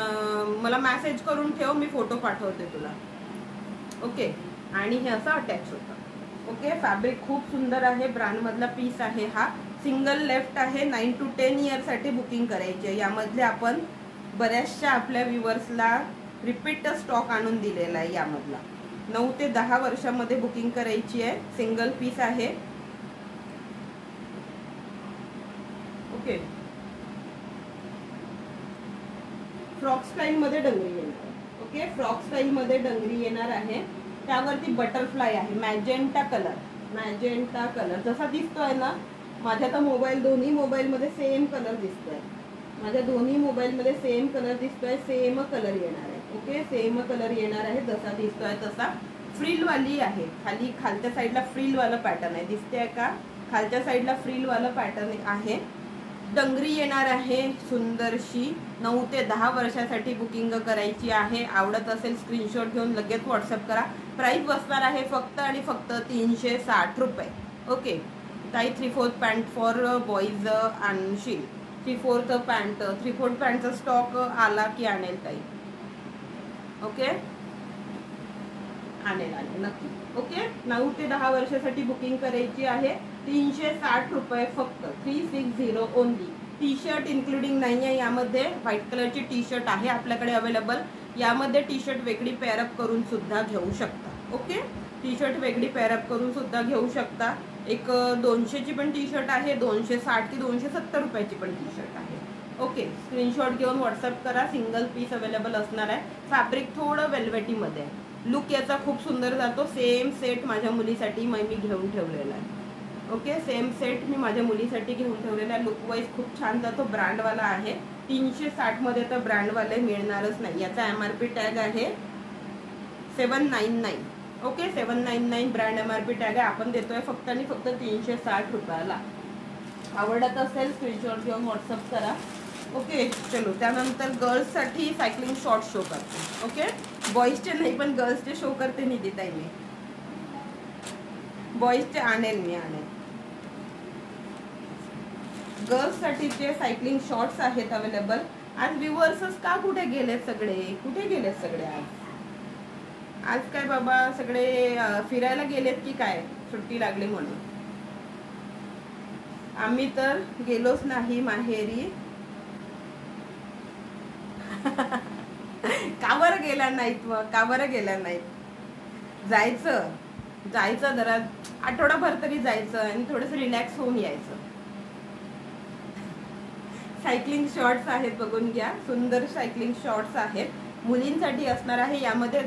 मला मेसेज करून ठेव, मी फोटो पाठवते तुला. ओके, आणि हे असं अटॅच होतं. ओके, फॅब्रिक खूप सुंदर आहे, ब्रँड मधला पीस आहे हा. सिंगल लेफ्ट आहे, 9 to 10 इयरसाठी बुकिंग करायची आहे. यामधले आपण बऱ्याचशा आपल्या व्ह्युअर्सला रिपीट स्टॉक आणून दिलेला आहे. यामधला 9 ते 10 वर्षामध्ये बुकिंग करायची आहे, सिंगल पीस आहे. ओके, फ्रॉक स्टाईल मध्ये डंगरी येणार. ओके, फ्रॉक स्टाईल मध्ये डंगरी येणार आहे. त्यावरती बटरफ्लाय आहे, मॅजेंटा कलर, मॅजेंटा कलर जसा दिसतोय ना माझ्या तर मोबाईल, दोन्ही मोबाईलमध्ये सेम कलर दिसतोय. माझ्या दोन्ही मोबाईलमध्ये सेम कलर दिसतोय, सेम कलर येणार आहे. ओके, सेम कलर येणार आहे, जसा दिसतोय तसा. फ्रिलवाली आहे, खाली खालच्या साईडला फ्रिलवाला पॅटर्न आहे, दिसते का, खालच्या साईडला फ्रिलवाला पॅटर्न आहे. डंगरी येणार आहे सुंदरशी. 9 ते 10 वर्षासाठी बुकिंग करायची आहे. आवडत असेल स्क्रीनशॉट घेऊन लगेच व्हॉट्सअप करा. प्राइस बसणार आहे फक्त आणि फक्त 360 रुपये. ओके ताई, 3/4 पॅन्ट फॉर बॉईज आणशील? 3/4 पॅन्ट, 3/4 पॅन्टचा स्टॉक आला की आणेल ताई. ओके, आणेल आणेल नक्की. ओके, 9 ते 10 वर्षासाठी बुकिंग करायची आहे. 360 रुपये फक्त, 360 ओनली. टी शर्ट इन्क्लुडिंग नाही आहे यामध्ये. व्हाईट कलरची टी शर्ट आहे आपल्याकडे अवेलेबल. यामध्ये टी शर्ट वेगळी पेअरअप करून सुद्धा घेऊ शकता. ओके, टी शर्ट वेगळी पेअरअप करून सुद्धा घेऊ शकता. एक 200ची पण टी शर्ट आहे, 260 की 270 रुपयाची पण टी शर्ट आहे. ओके, स्क्रीनशॉट घेऊन व्हॉट्सअप करा. सिंगल पीस अवेलेबल असणार आहे. फॅब्रिक थोडं वेल्वेटीमध्ये आहे. लुक याचा खूप सुंदर जातो. सेम सेट माझ्या मुलीसाठी मी घेऊन ठेवलेला आहे. ओके, सेम सेट मी माझ्या मुलीसाठी घेऊन ठेवलेला आहे. लुक वाईज खूप छान जातो. ब्रँडवाला आहे. 360 मध्ये तर ब्रँडवाले मिळणारच नाही. याचा MRP टॅग आहे 799. ओके, 799 ब्रँड MRP टॅग आहे. आपण देतोय फक्त आणि फक्त 360 रुपयाला. आवडत असेल स्क्रीनशॉट घेऊन व्हॉट्सअप करा. ओके, चलो त्यानंतर गर्ल्ससाठी सायकलिंग शॉर्ट शो करते. ओके, बॉईजचे नाही पण गर्ल्सचे शो करते निधिताई मी. बॉईजचे आणेल मी, आणेल. गर्ल्ससाठीचे सायकलिंग शॉर्ट्स आहेत अवेलेबल. आज व्ह्युअर्सच का कुठे गेलेत सगळे, कुठे गेलेत सगळे आज? आज काय बाबा सगळे फिरायला गेलेत की काय, सुट्टी लागली म्हणून? आम्ही तर गेलोच नाही माहेरी. का बरं गेला नाहीत मग, का बरं गेला नाहीत? जायचं जायचं, जरा आठवडाभर तरी जायचं आणि थोडंसं रिलॅक्स होऊन यायचं. सायकलिंग शॉर्ट्स आहेत, बघून घ्या. सुंदर सायकलिंग शॉर्ट्स आहेत, मुलींसाठी असणार आहे. यामध्ये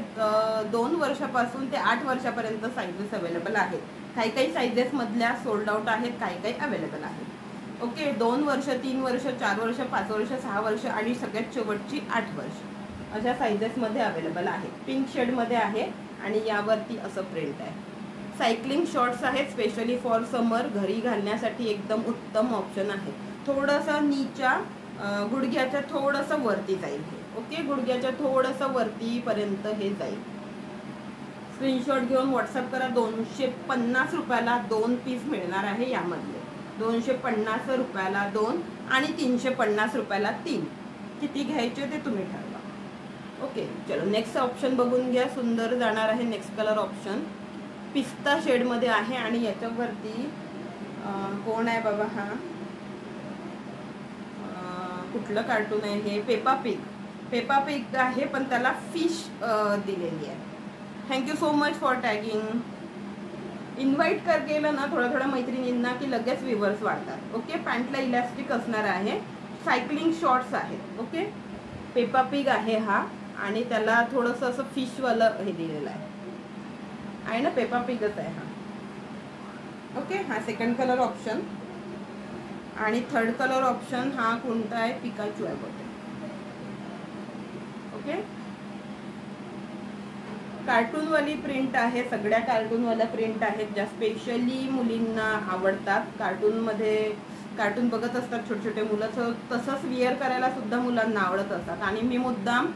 2 वर्षापासून ते 8 वर्षापर्यंत साईजेस अवेलेबल आहेत. काही काही साईजेस मधल्या सोल्ड आउट आहेत, काही काही अवेलेबल आहेत. ओके, 2 वर्ष, 3 वर्ष, 4 वर्ष, 5 वर्ष, 6 वर्ष आणि सगळ्यात शेवटची 8 वर्ष अशा साईजेस मध्ये अवेलेबल आहे. पिंक शेड मध्ये आहे आणि यावरती असं प्रिंट आहे. सायकलिंग शॉर्ट्स आहेत, स्पेशली फॉर समर, घरी घालण्यासाठी एकदम उत्तम ऑप्शन आहे. थोडंसं नीच्या गुडघ्याच्या थोडंसं वरती जाईल हे. ओके, गुडघ्याच्या थोडंसं वरती पर्यंत हे जाईल. स्क्रीनशॉट घेऊन व्हॉट्सअप करा. 250 रुपयाला 2 पीस मिळणार आहे यामधले. 250 रुपयाला 2 आणि 350 रुपयाला 3. किती घ्यायचे ते तुम्ही ठरवा. ओके, चलो नेक्स्ट ऑप्शन बघून घ्या. सुंदर जाणार आहे नेक्स्ट कलर ऑप्शन. पिस्ता शेडमध्ये आहे आणि याच्यावरती कोण आहे बाबा हा? कुठलं कार्टून आहे हे? Peppa pig. पेपा पिग आहे पण त्याला फिश दिलेली आहे. Thank you so much for tagging. Invite कर केलं ना थोड्या थोड्या मैत्रिणींना की लगेच व्ह्यूअर्स वाढतात. ओके, पॅन्टला इलास्टिक असणार आहे, सायकलिंग शॉर्ट्स आहेत. ओके, पेपा पिग आहे हा आणि त्याला थोडंसं असं फिशवालं हे दिलेलं आहे ना, पेपा पिगच आहे हा. ओके, हा सेकंड कलर ऑप्शन. आणि थर्ड कलर ऑप्शन हा कोणता आहे? पिकाचू आहे बोलते. ओके, कार्टूनवाली प्रिंट आहे, सगळ्या कार्टूनवाल्या प्रिंट आहेत ज्या स्पेशली मुलींना आवडतात. कार्टून बघत असतात छोटे छोटे मुलं, तसंच विअर करायला सुद्धा मुलांना आवडत असतात. आणि मी मुद्दाम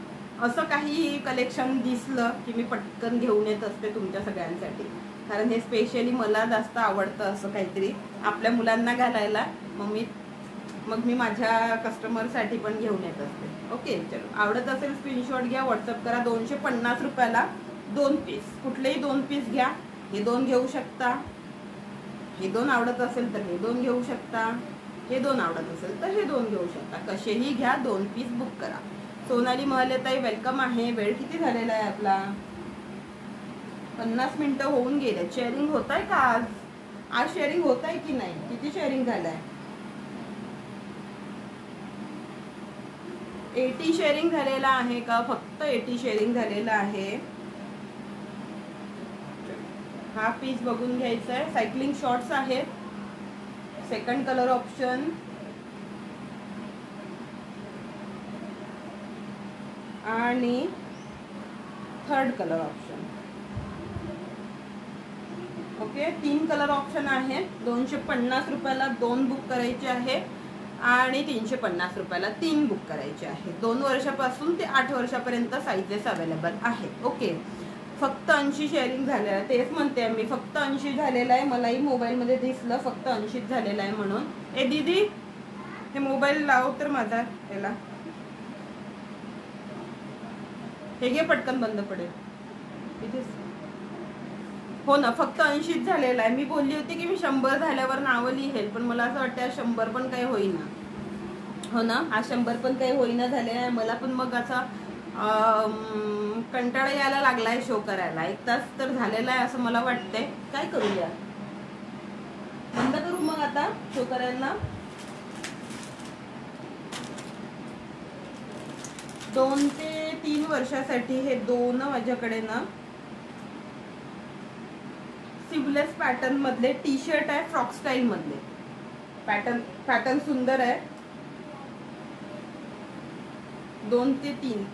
असं काही कलेक्शन दिसलं की मी पटकन घेऊन येत असते तुमच्या सगळ्यांसाठी, कारण हे स्पेशली मला जास्त आवडतं असं काहीतरी आपल्या मुलांना घालायला. मग मी माझ्या कस्टमरसाठी पण घेऊन येत असते. ओके, चलो, आवडत असेल स्क्रीनशॉट घ्या, व्हॉट्सअप करा. 250 रुपयाला 2 पीस, कुठलेही 2 पीस घ्या. हे 2 घेऊ शकता, हे 2 आवडत असेल तर हे 2 घेऊ शकता, हे 2 आवडत असेल तर हे 2 घेऊ शकता. कसेही घ्या, 2 पीस बुक करा. सोनाली महलेताई वेलकम आहे. वेळ किती झालेला आहे आपला? 50 मिनिटं होऊन गेले. शेअरिंग होत आहे का आज शेअरिंग होत आहे की नाही? किती शेअरिंग झालंय? 80 शेअरिंग झालेला आहे का? फक्त 80 शेअरिंग झालेला आहे. हा पीस बघून घ्यायचा आहे. सायकलिंग शॉर्ट्स आहेत, सेकंड कलर ऑप्शन. आणि third colour option. Okay, 3 colour option आहे. 250 रुपयाला 2 बुक करायचे आहे आणि 350 रुपयाला 3 बुक करायचे आहे. 2 वर्षापासून ते 8 वर्षापर्यंत साईजेस अवेलेबल आहेत. ओके, फक्त 80 शेअरिंग झालेलं आहे. तेच म्हणते मी, फक्त 80 झालेलं आहे. मलाही मोबाईलमध्ये दिसलं फक्त 80 झालेलं आहे म्हणून. ए दीदी, हे मोबाईल लाव तर माझा याला. हे घे पटकन, बंद पडेल. इथेच हो ना, फक्त 80 झालेला आहे. मी बोलली होती की मी 100 झाल्यावर नावं लिहेल, पण मला असं वाटतं 100 पण काही होईना. हो ना, हा 100 पण काही होईना झालेला आहे. मला पण मग असा कंटाळा यायला लागलाय शो करायला. 1 तास तर झालेला आहे असं मला वाटतंय. काय करूया, बंद करू मग आता शो करायला. 2 ते 3 वर्षासाठी हे 2 माझ्याकडे ना स्लीवलेस पॅटर्न मधले टी शर्ट आहे, फ्रॉक स्टाईल मधले. पॅटर्न सुंदर आहे. 2 ते 3.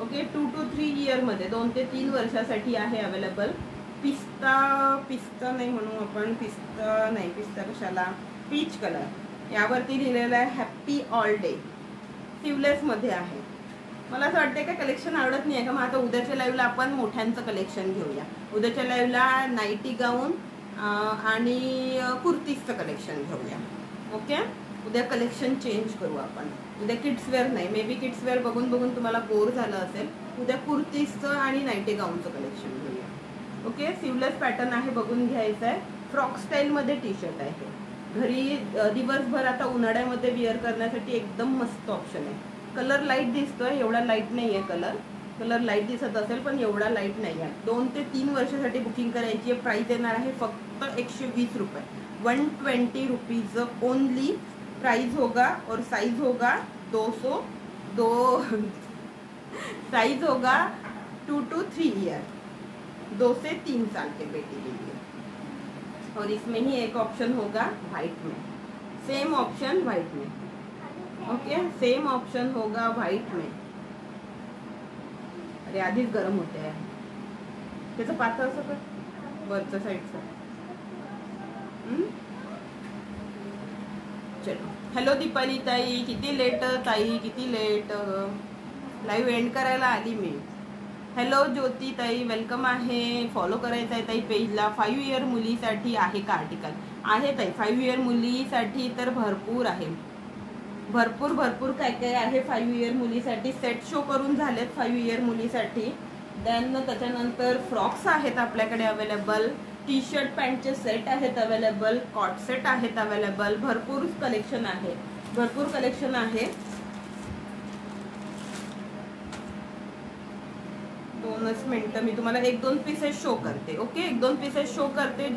ओके, 2 to 3 इयर मध्ये 2 ते 3 वर्षासाठी आहे अवेलेबल. पिस्ता नाही म्हणू आपण, पिस्ता कशाला, पीच कलर यावरती लिहिलेलं आहे हॅप्पी ऑल डे. स्लीवलेस मध्ये आहे. मला असं वाटतं का कलेक्शन आवडत नाही आहे का? मग आता उद्याच्या लाईव्हला आपण मोठ्यांचं कलेक्शन घेऊया. उद्याच्या लाईव्हला नाईटी गाऊन आणि कुर्तीजचं कलेक्शन घेऊया. ओके, उद्या कलेक्शन चेंज करू आपण. उद्या किड्स वेअर नाही, मे बी किड्स वेअर बघून बघून तुम्हाला बोर झालं असेल. उद्या कुर्तीजचं आणि नाईटी गाऊनचं कलेक्शन घेऊया. ओके, स्लीवलेस पॅटर्न आहे, बघून घ्यायचं आहे. फ्रॉक स्टाईलमध्ये टी शर्ट आहे. घरी दिवसभर आता उन्हाळ्यामध्ये विअर करण्यासाठी एकदम मस्त ऑप्शन आहे. कलर लाईट दिसतोय, एवढा लाईट नाही आहे कलर लाईट दिसत असेल पण एवढा लाईट नाही आहे. 2 ते 3 वर्षासाठी बुकिंग करायची आहे. प्राइस येणार आहे फक्त 120 रुपये, 120 रुपीज ओनली. प्राइस होगा और साइज होगा 2 साइज होगा 2 to 3 ईयर, 2 से 3 साल के बेटी के लिए. और इसमें ही एक ऑप्शन होगा वाइट में, सेम ऑप्शन वाइट में. ओके, सेम ऑप्शन होगा व्हाइट में. अरे आधीच गरम होते आहे. त्याचं पातळ असं कर वरच्या साईडचं. चलो, हॅलो दीपाली ताई, किती लेट ताई, किती लेट. लाईव्ह एंड करायला आली मी. हॅलो ज्योती ताई, वेलकम आहे. फॉलो करायचं आहे ताई पेजला. 5 इयर मुलीसाठी आहे का आर्टिकल? आहे ताई, 5 इयर मुलीसाठी तर भरपूर आहे. भरपूर काय काय आहे 5 इयर मुलीसाठी. सेट शो करून झालेत 5 इयर मुलीसाठी. देन त्याच्यानंतर फ्रॉक्स आहेत आपल्याकडे अवेलेबल. टी शर्ट पॅन्टचे सेट आहेत अवेलेबल, कॉट सेट आहेत अवेलेबल, भरपूर कलेक्शन आहे, भरपूर कलेक्शन आहे. दोनच मिनटं, मी तुम्हाला 1-2 पीसेस शो करते. ओके, 1-2 पीसेस शो करते.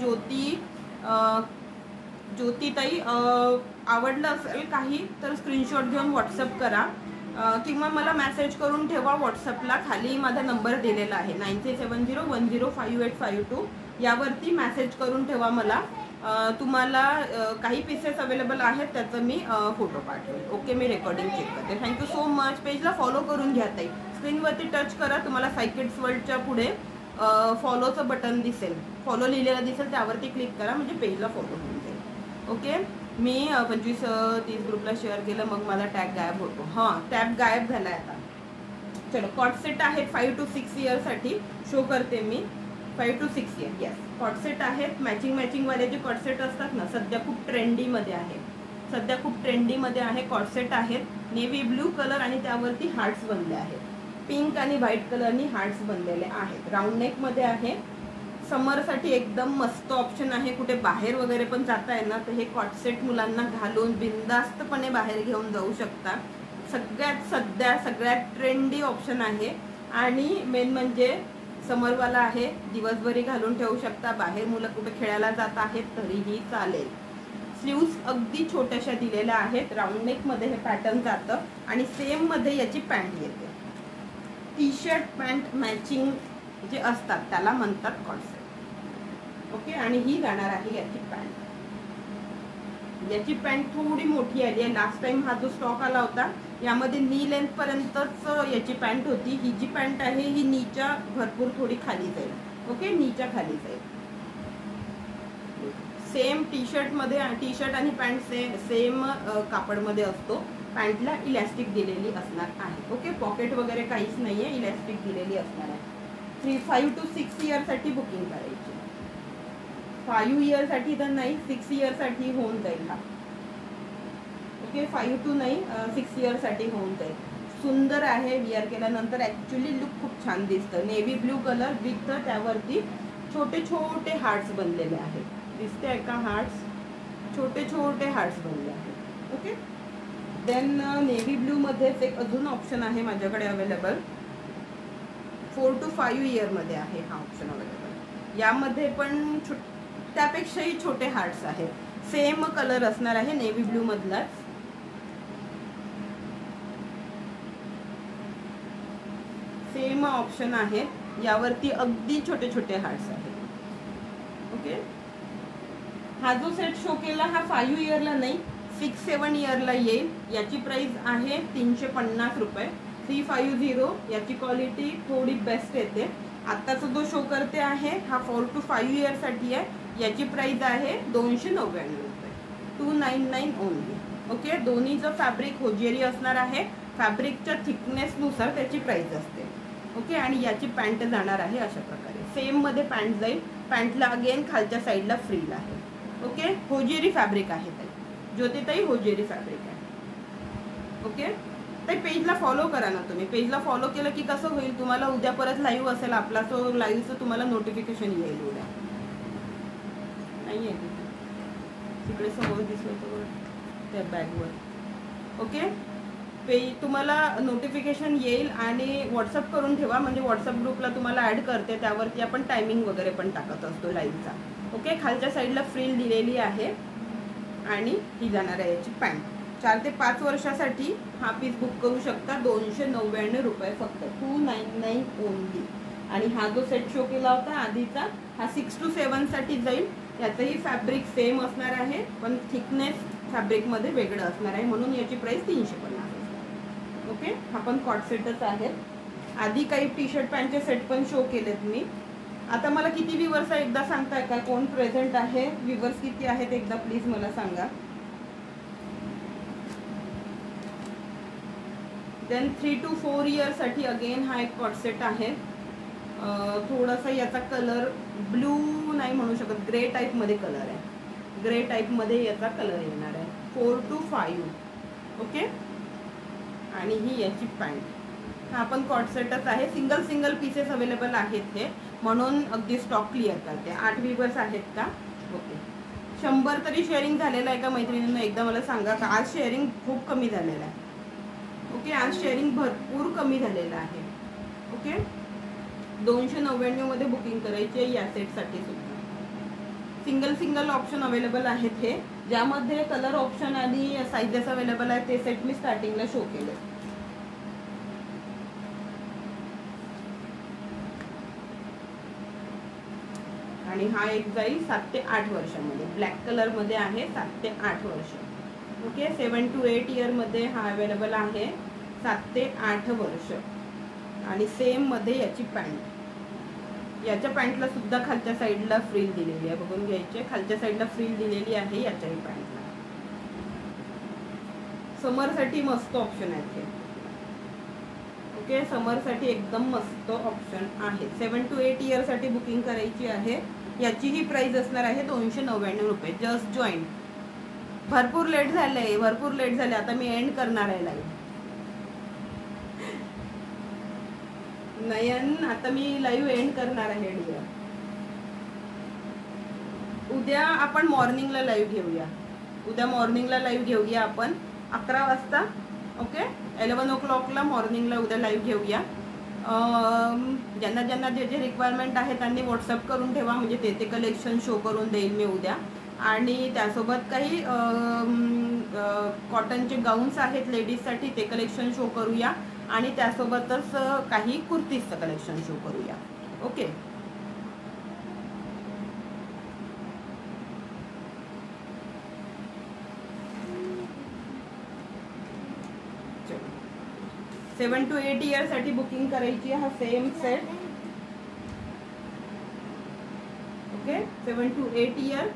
ज्योती ताई, आवडलं असेल काही तर स्क्रीनशॉट घेऊन व्हॉट्सअप करा किंवा मला मेसेज करून ठेवा व्हॉट्सअपला. खाली माझा नंबर दिलेला आहे 9370105852. यावरती मेसेज करून ठेवा मला. तुम्हाला काही पीसेस अवेलेबल आहेत त्याचं मी फोटो पाठवेल. ओके, मी रेकॉर्डिंग चेक करते. Thank you so much. पेजला फॉलो करून घ्या ताई. स्क्रीनवरती टच करा, तुम्हाला साई किड्स वर्ल्डच्या पुढे फॉलोचं बटन दिसेल, फॉलो लिहिलेलं दिसेल, त्यावरती क्लिक करा म्हणजे पेजला फॉलो होऊन जाईल. ओके, मी 25-30 ग्रुपला शेअर केलं, मग माझा टॅग गायब होतो. हां, टॅग गायब झाला आहे आता. चलो, कॉट सेट आहेत 5 to 6 इयरसाठी शो करते मी. 5 to 6 year, yes, cot set आहेत. मॅचिंगवाले जे कॉट सेट असतात ना, सध्या खूप ट्रेंडीमध्ये आहे, सध्या खूप ट्रेंडीमध्ये आहे. कॉट सेट आहेत, नेव्ही ब्लू कलर आणि त्यावरती हार्ट्स बनले आहेत. पिंक आणि व्हाईट कलरनी हार्ट्स बनलेले आहेत. राऊंड नेकमध्ये आहे. समरसाठी एकदम मस्त ऑप्शन आहे. कुठे बाहेर वगैरे पण जाता आहे ना, तर हे कॉट सेट मुलांना घालून बिनधास्तपणे बाहेर घेऊन जाऊ शकता. सगळ्यात ट्रेंडी ऑप्शन आहे. आणि मेन म्हणजे समरवाला आहे, दिवसभरी घालून ठेवू शकता. बाहेर मुलं कुठे खेळायला जात आहेत तरीही चालेल. स्लीव्स अगदी छोट्याशा दिलेल्या आहेत. राऊंड नेकमध्ये हे पॅटर्न जातं आणि सेममध्ये याची पॅन्ट येते. टी शर्ट पॅन्ट मॅचिंग जे असतात त्याला म्हणतात कॉट सेट. ओके, आणि ही जाणार आहे याची पॅन्ट. याची पॅन्ट थोडी मोठी आली आहे. लास्ट टाइम हा जो स्टॉक आला होता यामध्ये नी लेंथ पर्यंतच याची पॅन्ट होती. ही जी पॅन्ट आहे ही नीच्या भरपूर थोडी खाली जाईल. ओके, नीच्या खाली जाईल. सेम टी शर्ट आणि पॅन्ट सेम कापडमध्ये असतो. पॅन्टला इलॅस्टिक दिलेली असणार आहे. ओके, पॉकेट वगैरे काहीच नाही आहे, इलॅस्टिक दिलेली असणार आहे. 5 to 6 इयरसाठी बुकिंग करायची. 5 इयरसाठी तर नाही, 6 इयरसाठी होऊन जाईल हा. ओके, 5 to नाही 6 इयरसाठी होऊन जाईल. सुंदर आहे, विअर केल्यानंतर ॲक्च्युली लुक खूप छान दिसतं. नेव्ही ब्लू कलर विथ त्यावरती छोटे छोटे हार्ट्स बनलेले आहेत. दिसते आहे का हार्ट्स? छोटे छोटे हार्ट्स बनले आहेत. ओके, देन नेव्ही ब्लूमध्येच एक अजून ऑप्शन आहे माझ्याकडे अवेलेबल. 4 to 5 इयरमध्ये आहे हा ऑप्शन अवेलेबल. यामध्ये पण त्यापेक्षाही छोटे हार्ट्स आहेत. सेम कलर असणार आहे नेव्ही ब्लू मधलाच. सेम ऑप्शन आहे. यावरती अगदी छोटे छोटे हार्ट्स आहेत. ओके, हा जो सेट शो केला हा 5 इयरला नाही 6-7 इयरला येईल. याची प्राइस आहे 350 रुपये. 350. याची क्वालिटी थोडी बेस्ट येते. आत्ताचा जो शो करते आहे हा 4 to 5 इयरसाठी आहे. याची प्राइस आहे 299 रुपये. 299 ओनली. ओके, दोन्हीचं फॅब्रिक होजियरी असणार आहे. फॅब्रिकच्या थिकनेसनुसार त्याची प्राइस असते. ओके, आणि याची पॅन्ट जाणार आहे अशा प्रकारे. सेममध्ये पॅन्ट जाईल. पॅन्टला अगेन खालच्या साईडला फ्रील आहे. ओके, होजियरी फॅब्रिक आहे ताई. ज्योतिताई होजियरी फॅब्रिक आहे. ओके, तर पेजला फॉलो करा ना तुम्ही. पेजला फॉलो केलं की कसं होईल, तुम्हाला उद्या परत लाईव्ह असेल आपला, तो लाईव्हचं तुम्हाला नोटिफिकेशन येईल. उद्या नाही आहे तिकडे समोर दिसलं तर त्या बॅगवर. ओके, पेज तुम्हाला नोटिफिकेशन येईल आणि व्हॉट्सअप करून ठेवा. म्हणजे व्हॉट्सअप ग्रुपला तुम्हाला ॲड करते, त्यावरती आपण टायमिंग वगैरे पण टाकत असतो लाईव्हचा. ओके, खालच्या साईडला फ्रील दिलेली आहे आणि ही जाणार आहे याची पॅन्ट. 4 ते 5 वर्षासाठी हा पीस बुक करू शकता. 299 रुपये फक्त. 299 ओनली. आणि हा जो सेट शो केला होता आधीचा हा 6 to 7 साठी जाईल. याचंही फॅब्रिक सेम असणार आहे पण थिकनेस फॅब्रिकमध्ये वेगळं असणार आहे, म्हणून याची प्राइस 350 असते. ओके, हा पण कॉट सेटच आहे. आधी काही टी शर्ट पॅन्टचे सेट पण शो केलेत मी. आता मला किती व्ह्यूवर्स आहे एकदा सांगताय का? कोण प्रेझेंट आहे? व्ह्यूवर्स किती आहेत एकदा प्लीज मला सांगा. देन 3 to 4 इयरसाठी अगेन हा एक कॉट सेट आहे. थोडासा याचा कलर ब्लू नाही म्हणू शकत, ग्रे टाईपमध्ये कलर आहे. ग्रे टाईपमध्ये याचा कलर येणार आहे. 4 to 5. ओके, आणि ही याची पॅन्ट. हा पण कॉट सेटच आहे. सिंगल पीसेस अवेलेबल आहेत हे. म्हणून अगदी स्टॉक क्लिअर करते. 8 व्ह्यूवर्स आहेत का? ओके. 100 तरी शेअरिंग झालेलं आहे का मैत्रिणींना? एकदा मला सांगा का. आज शेअरिंग खूप कमी झालेलं आहे. ओके, आज शेअरिंग भरपूर कमी झालेलं आहे. ओके, 299 मध्ये बुकिंग करायची आहे या सेटसाठी सुद्धा. सिंगल ऑप्शन अवेलेबल आहेत हे, ज्यामध्ये कलर ऑप्शन आणि साईजेस अवेलेबल आहे. ते सेट मी स्टार्टिंगला शो केले. आणि हा एक जाईल 7 ते 8 वर्षामध्ये. ब्लॅक कलर मध्ये आहे, 7 ते 8 वर्ष. ओके, 7 to 8 इयर मध्ये हा अवेलेबल आहे, 7 ते 8 वर्ष. आणि सेम मध्ये याची पॅन्ट. याच्या पॅन्टला सुद्धा खालच्या साईडला फ्रिल दिलेली आहे, बघून घ्यायचे. खालच्या साईडला फ्रिल दिलेली आहे याच्याही पॅन्टला. समरसाठी मस्त ऑप्शन आहेत हे. ओके, समरसाठी एकदम मस्त ऑप्शन आहे. 7 to 8 इयरसाठी बुकिंग करायची आहे. याची ही प्राइस असणार आहे 299 रुपये. Just join. भरपूर लेट झाले. आता मी एंड करणार आहे लाईव्ह. नयन, आता मी लाईव्ह एंड करणार आहे डिअर. उद्या आपण मॉर्निंगला लाईव्ह घेऊया. आपण 11 वाजता. ओके, 11 o'clockला मॉर्निंगला उद्या लाईव्ह घेऊया. ज्यांना जे रिक्वायरमेंट आहे त्यांनी व्हॉट्सअप करून ठेवा, म्हणजे ते कलेक्शन शो करून देईल मी उद्या. आणि त्यासोबत काही कॉटनचे गाऊन्स आहेत लेडीजसाठी, ते कलेक्शन शो करूया. आणि त्यासोबतच काही कुर्तीजचं कलेक्शन शो करूया. ओके, चलो. 7 to 8 इयरसाठी बुकिंग करायची. हा same set. Okay, 7 to 8 year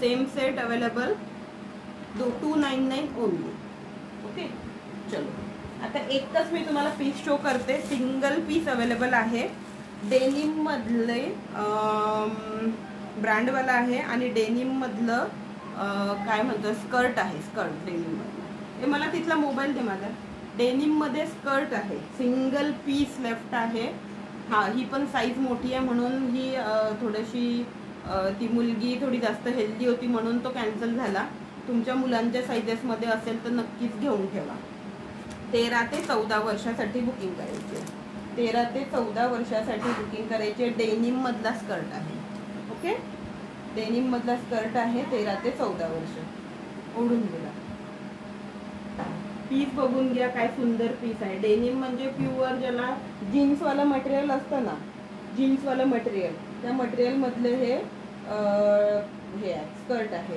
same set available, 299 only. Okay, चलो. आता एकच मी तुम्हाला पीस शो करते. सिंगल पीस अवेलेबल आहे. डेनिम मधले ब्रँडवाला आहे आणि डेनिम मधलं काय म्हणतो स्कर्ट आहे. स्कर्ट डेनिम मधलं. हे मला तिथला मोबाईल दे माझा. डेनिम मध्ये स्कर्ट आहे. सिंगल पीस लेफ्ट आहे. हा, ही पण साईज मोठी आहे म्हणून ही थोडीशी ती मुलगी थोडी जास्त हेल्दी होती म्हणून तो कॅन्सल झाला. तुमच्या मुलांच्या साईजेसमध्ये असेल तर नक्कीच घेऊन ठेवा. 13 ते 14 वर्षासाठी बुकिंग करायची आहे. 13 ते 14 वर्षासाठी बुकिंग करायची आहे. डेनिम मधला स्कर्ट आहे. ओके, डेनिम मधला स्कर्ट आहे. 13 ते 14 वर्ष. ओढून गेला. पीस बघून घ्या, काय सुंदर पीस आहे. डेनिम म्हणजे प्युअर, ज्याला जीन्सवाला मटेरियल असतं ना, जीन्सवाला मटेरियल, त्या मटेरियल मधले हे स्कर्ट आहे.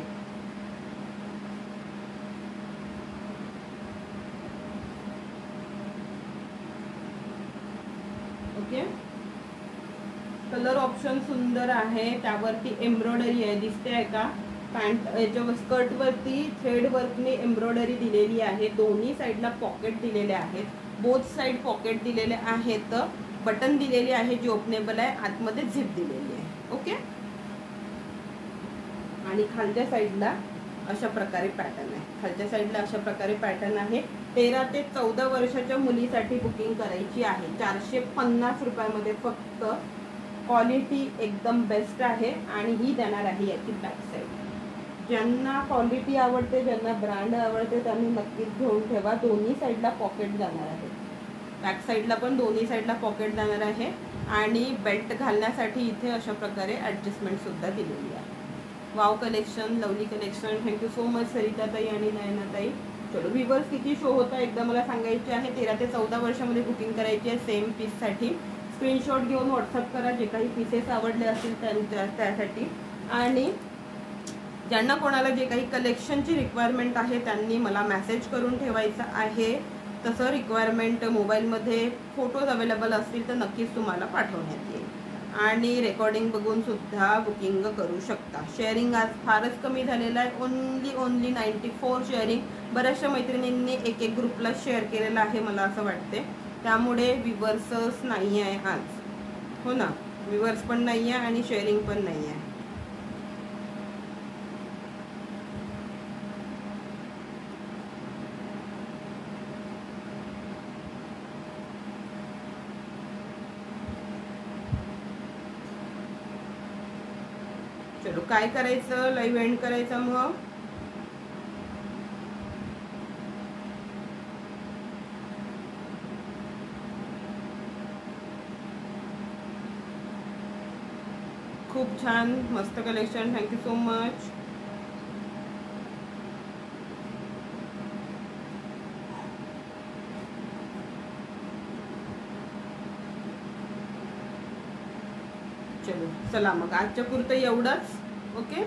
ओके, कलर ऑप्शन सुंदर आहे. त्यावरती एम्ब्रॉयडरी आहे, दिसते आहे का? पॅन्ट याच्या स्कर्टवरती थ्रेड वर्कने एम्ब्रॉयडरी दिलेली आहे. दोन्ही साईडला पॉकेट दिलेले आहेत. बोथ साईड पॉकेट दिलेले आहेत. बटन दिलेली आहे जी ओपनेबल आहे. आतमध्ये झिप दिलेली आहे. ओके, आणि खालच्या साईडला अशा प्रकारे पॅटर्न आहे. खालच्या साईडला अशा प्रकारे पॅटर्न आहे. 13 ते 14 वर्षाच्या मुलीसाठी बुकिंग करायची आहे. 450 रुपयामध्ये फक्त. क्वालिटी एकदम बेस्ट आहे. आणि ही देणार आहे याची बॅक साईड. ज्यांना क्वालिटी आवडते, ज्यांना ब्रँड आवडते त्यांनी नक्कीच घेऊन ठेवा. दोन्ही साईडला पॉकेट जाणार आहे. बॅक साईडला पण दोन्ही साईडला पॉकेट जाणार आहे. आणि बेल्ट घालण्यासाठी इथे अशा प्रकारे ॲडजस्टमेंट सुद्धा दिलेली आहे. Wow collection, lovely collection. Thank you so much सरिताताई आणि नयनाताई. चलो, व्ह्यूवर्स किती शो होता एकदा मला सांगायचे आहे. 13 ते 14 वर्षामध्ये बुकिंग करायची आहे सेम पीससाठी. स्क्रीनशॉट घेऊन व्हॉट्सअप करा जे काही पीसेस आवडले असतील त्यासाठी. आणि ज्यांना कोणाला जे काही कलेक्शनची रिक्वायरमेंट आहे त्यांनी मला मेसेज करून ठेवायचं आहे. तसं रिक्वायरमेंट मोबाईलमध्ये फोटोज अवेलेबल असतील तर नक्कीच तुम्हाला पाठवण्यात येईल. आणि रेकॉर्डिंग बघून सुद्धा बुकिंग करू शकता. शेअरिंग आज फारच कमी झालेलं आहे. Only 94 sharing. बऱ्याचशा मैत्रिणींनी एक ग्रुपला शेअर केलेलं आहे मला असं वाटते. त्यामुळे व्ह्यूवर्सच नाही आहे आज. हो ना, व्ह्यूवर्स पण नाही आहे आणि शेअरिंग पण नाही आहे. चलो काय करायचं, लाईव्ह एंड करायचा मग. खूप छान, मस्त कलेक्शन, थँक्यू सो मच. चलो चला मग आजच्या पुरतं एवढंच. ओके,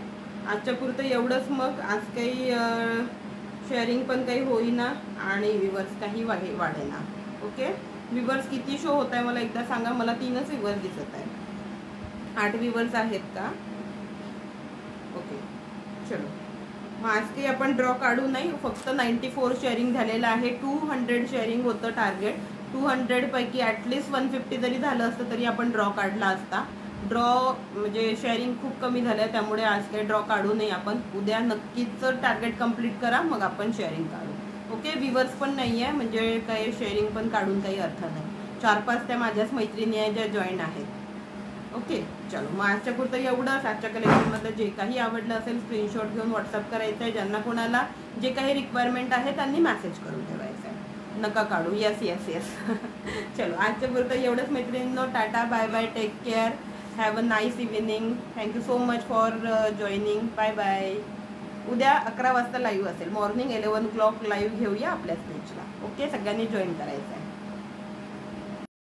आजच्या पुरतं एवढंच. मग आज काही शेअरिंग पण काही होईना आणि व्ह्यूवर्स काही वाढेना. ओके, व्ह्यूवर्स किती शो होत आहे मला एकदा सांगा. मला 3च व्ह्यूवर्स दिसत आहे. 8 व्ह्यूवर्स आहेत का? ओके, चलो मग आज काही आपण ड्रॉ काढू नाही. फक्त 94 शेअरिंग झालेलं आहे. 200 शेअरिंग होतं टार्गेट. 200 पैकी ॲटलिस्ट 150 जरी झालं असतं तरी आपण ड्रॉ काढला असता. ड्रॉ म्हणजे शेअरिंग खूप कमी झालं आहे, त्यामुळे आज काही ड्रॉ काढू नाही आपण. उद्या नक्कीच टार्गेट कंप्लीट करा, मग आपण शेअरिंग काढू. ओके, व्ह्यूवर्स पण नाही आहे म्हणजे काही शेअरिंग पण काढून काही अर्थ नाही. 4-5 त्या माझ्याच मैत्रिणी आहे ज्या जॉईन आहेत. ओके, चलो मग आजच्या पुरतं एवढंच. आजच्या कलेक्शनमधलं जे काही आवडलं असेल स्क्रीनशॉट घेऊन व्हॉट्सअप करायचं आहे. ज्यांना कोणाला जे काही रिक्वायरमेंट आहे त्यांनी मेसेज करून ठेवायचं आहे. नका काढू. Yes yes yes. चलो आजच्या पुरतं एवढंच मैत्रिणींनो. Tata, bye bye, take care, have a nice evening. Thank you so much for joining. Bye bye. उद्या 11 वाजता लाईव्ह असेल. मॉर्निंग 11 o'clock लाईव्ह घेऊया आपल्या स्टेजला. ओके, सगळ्यांनी जॉईन करायचं आहे.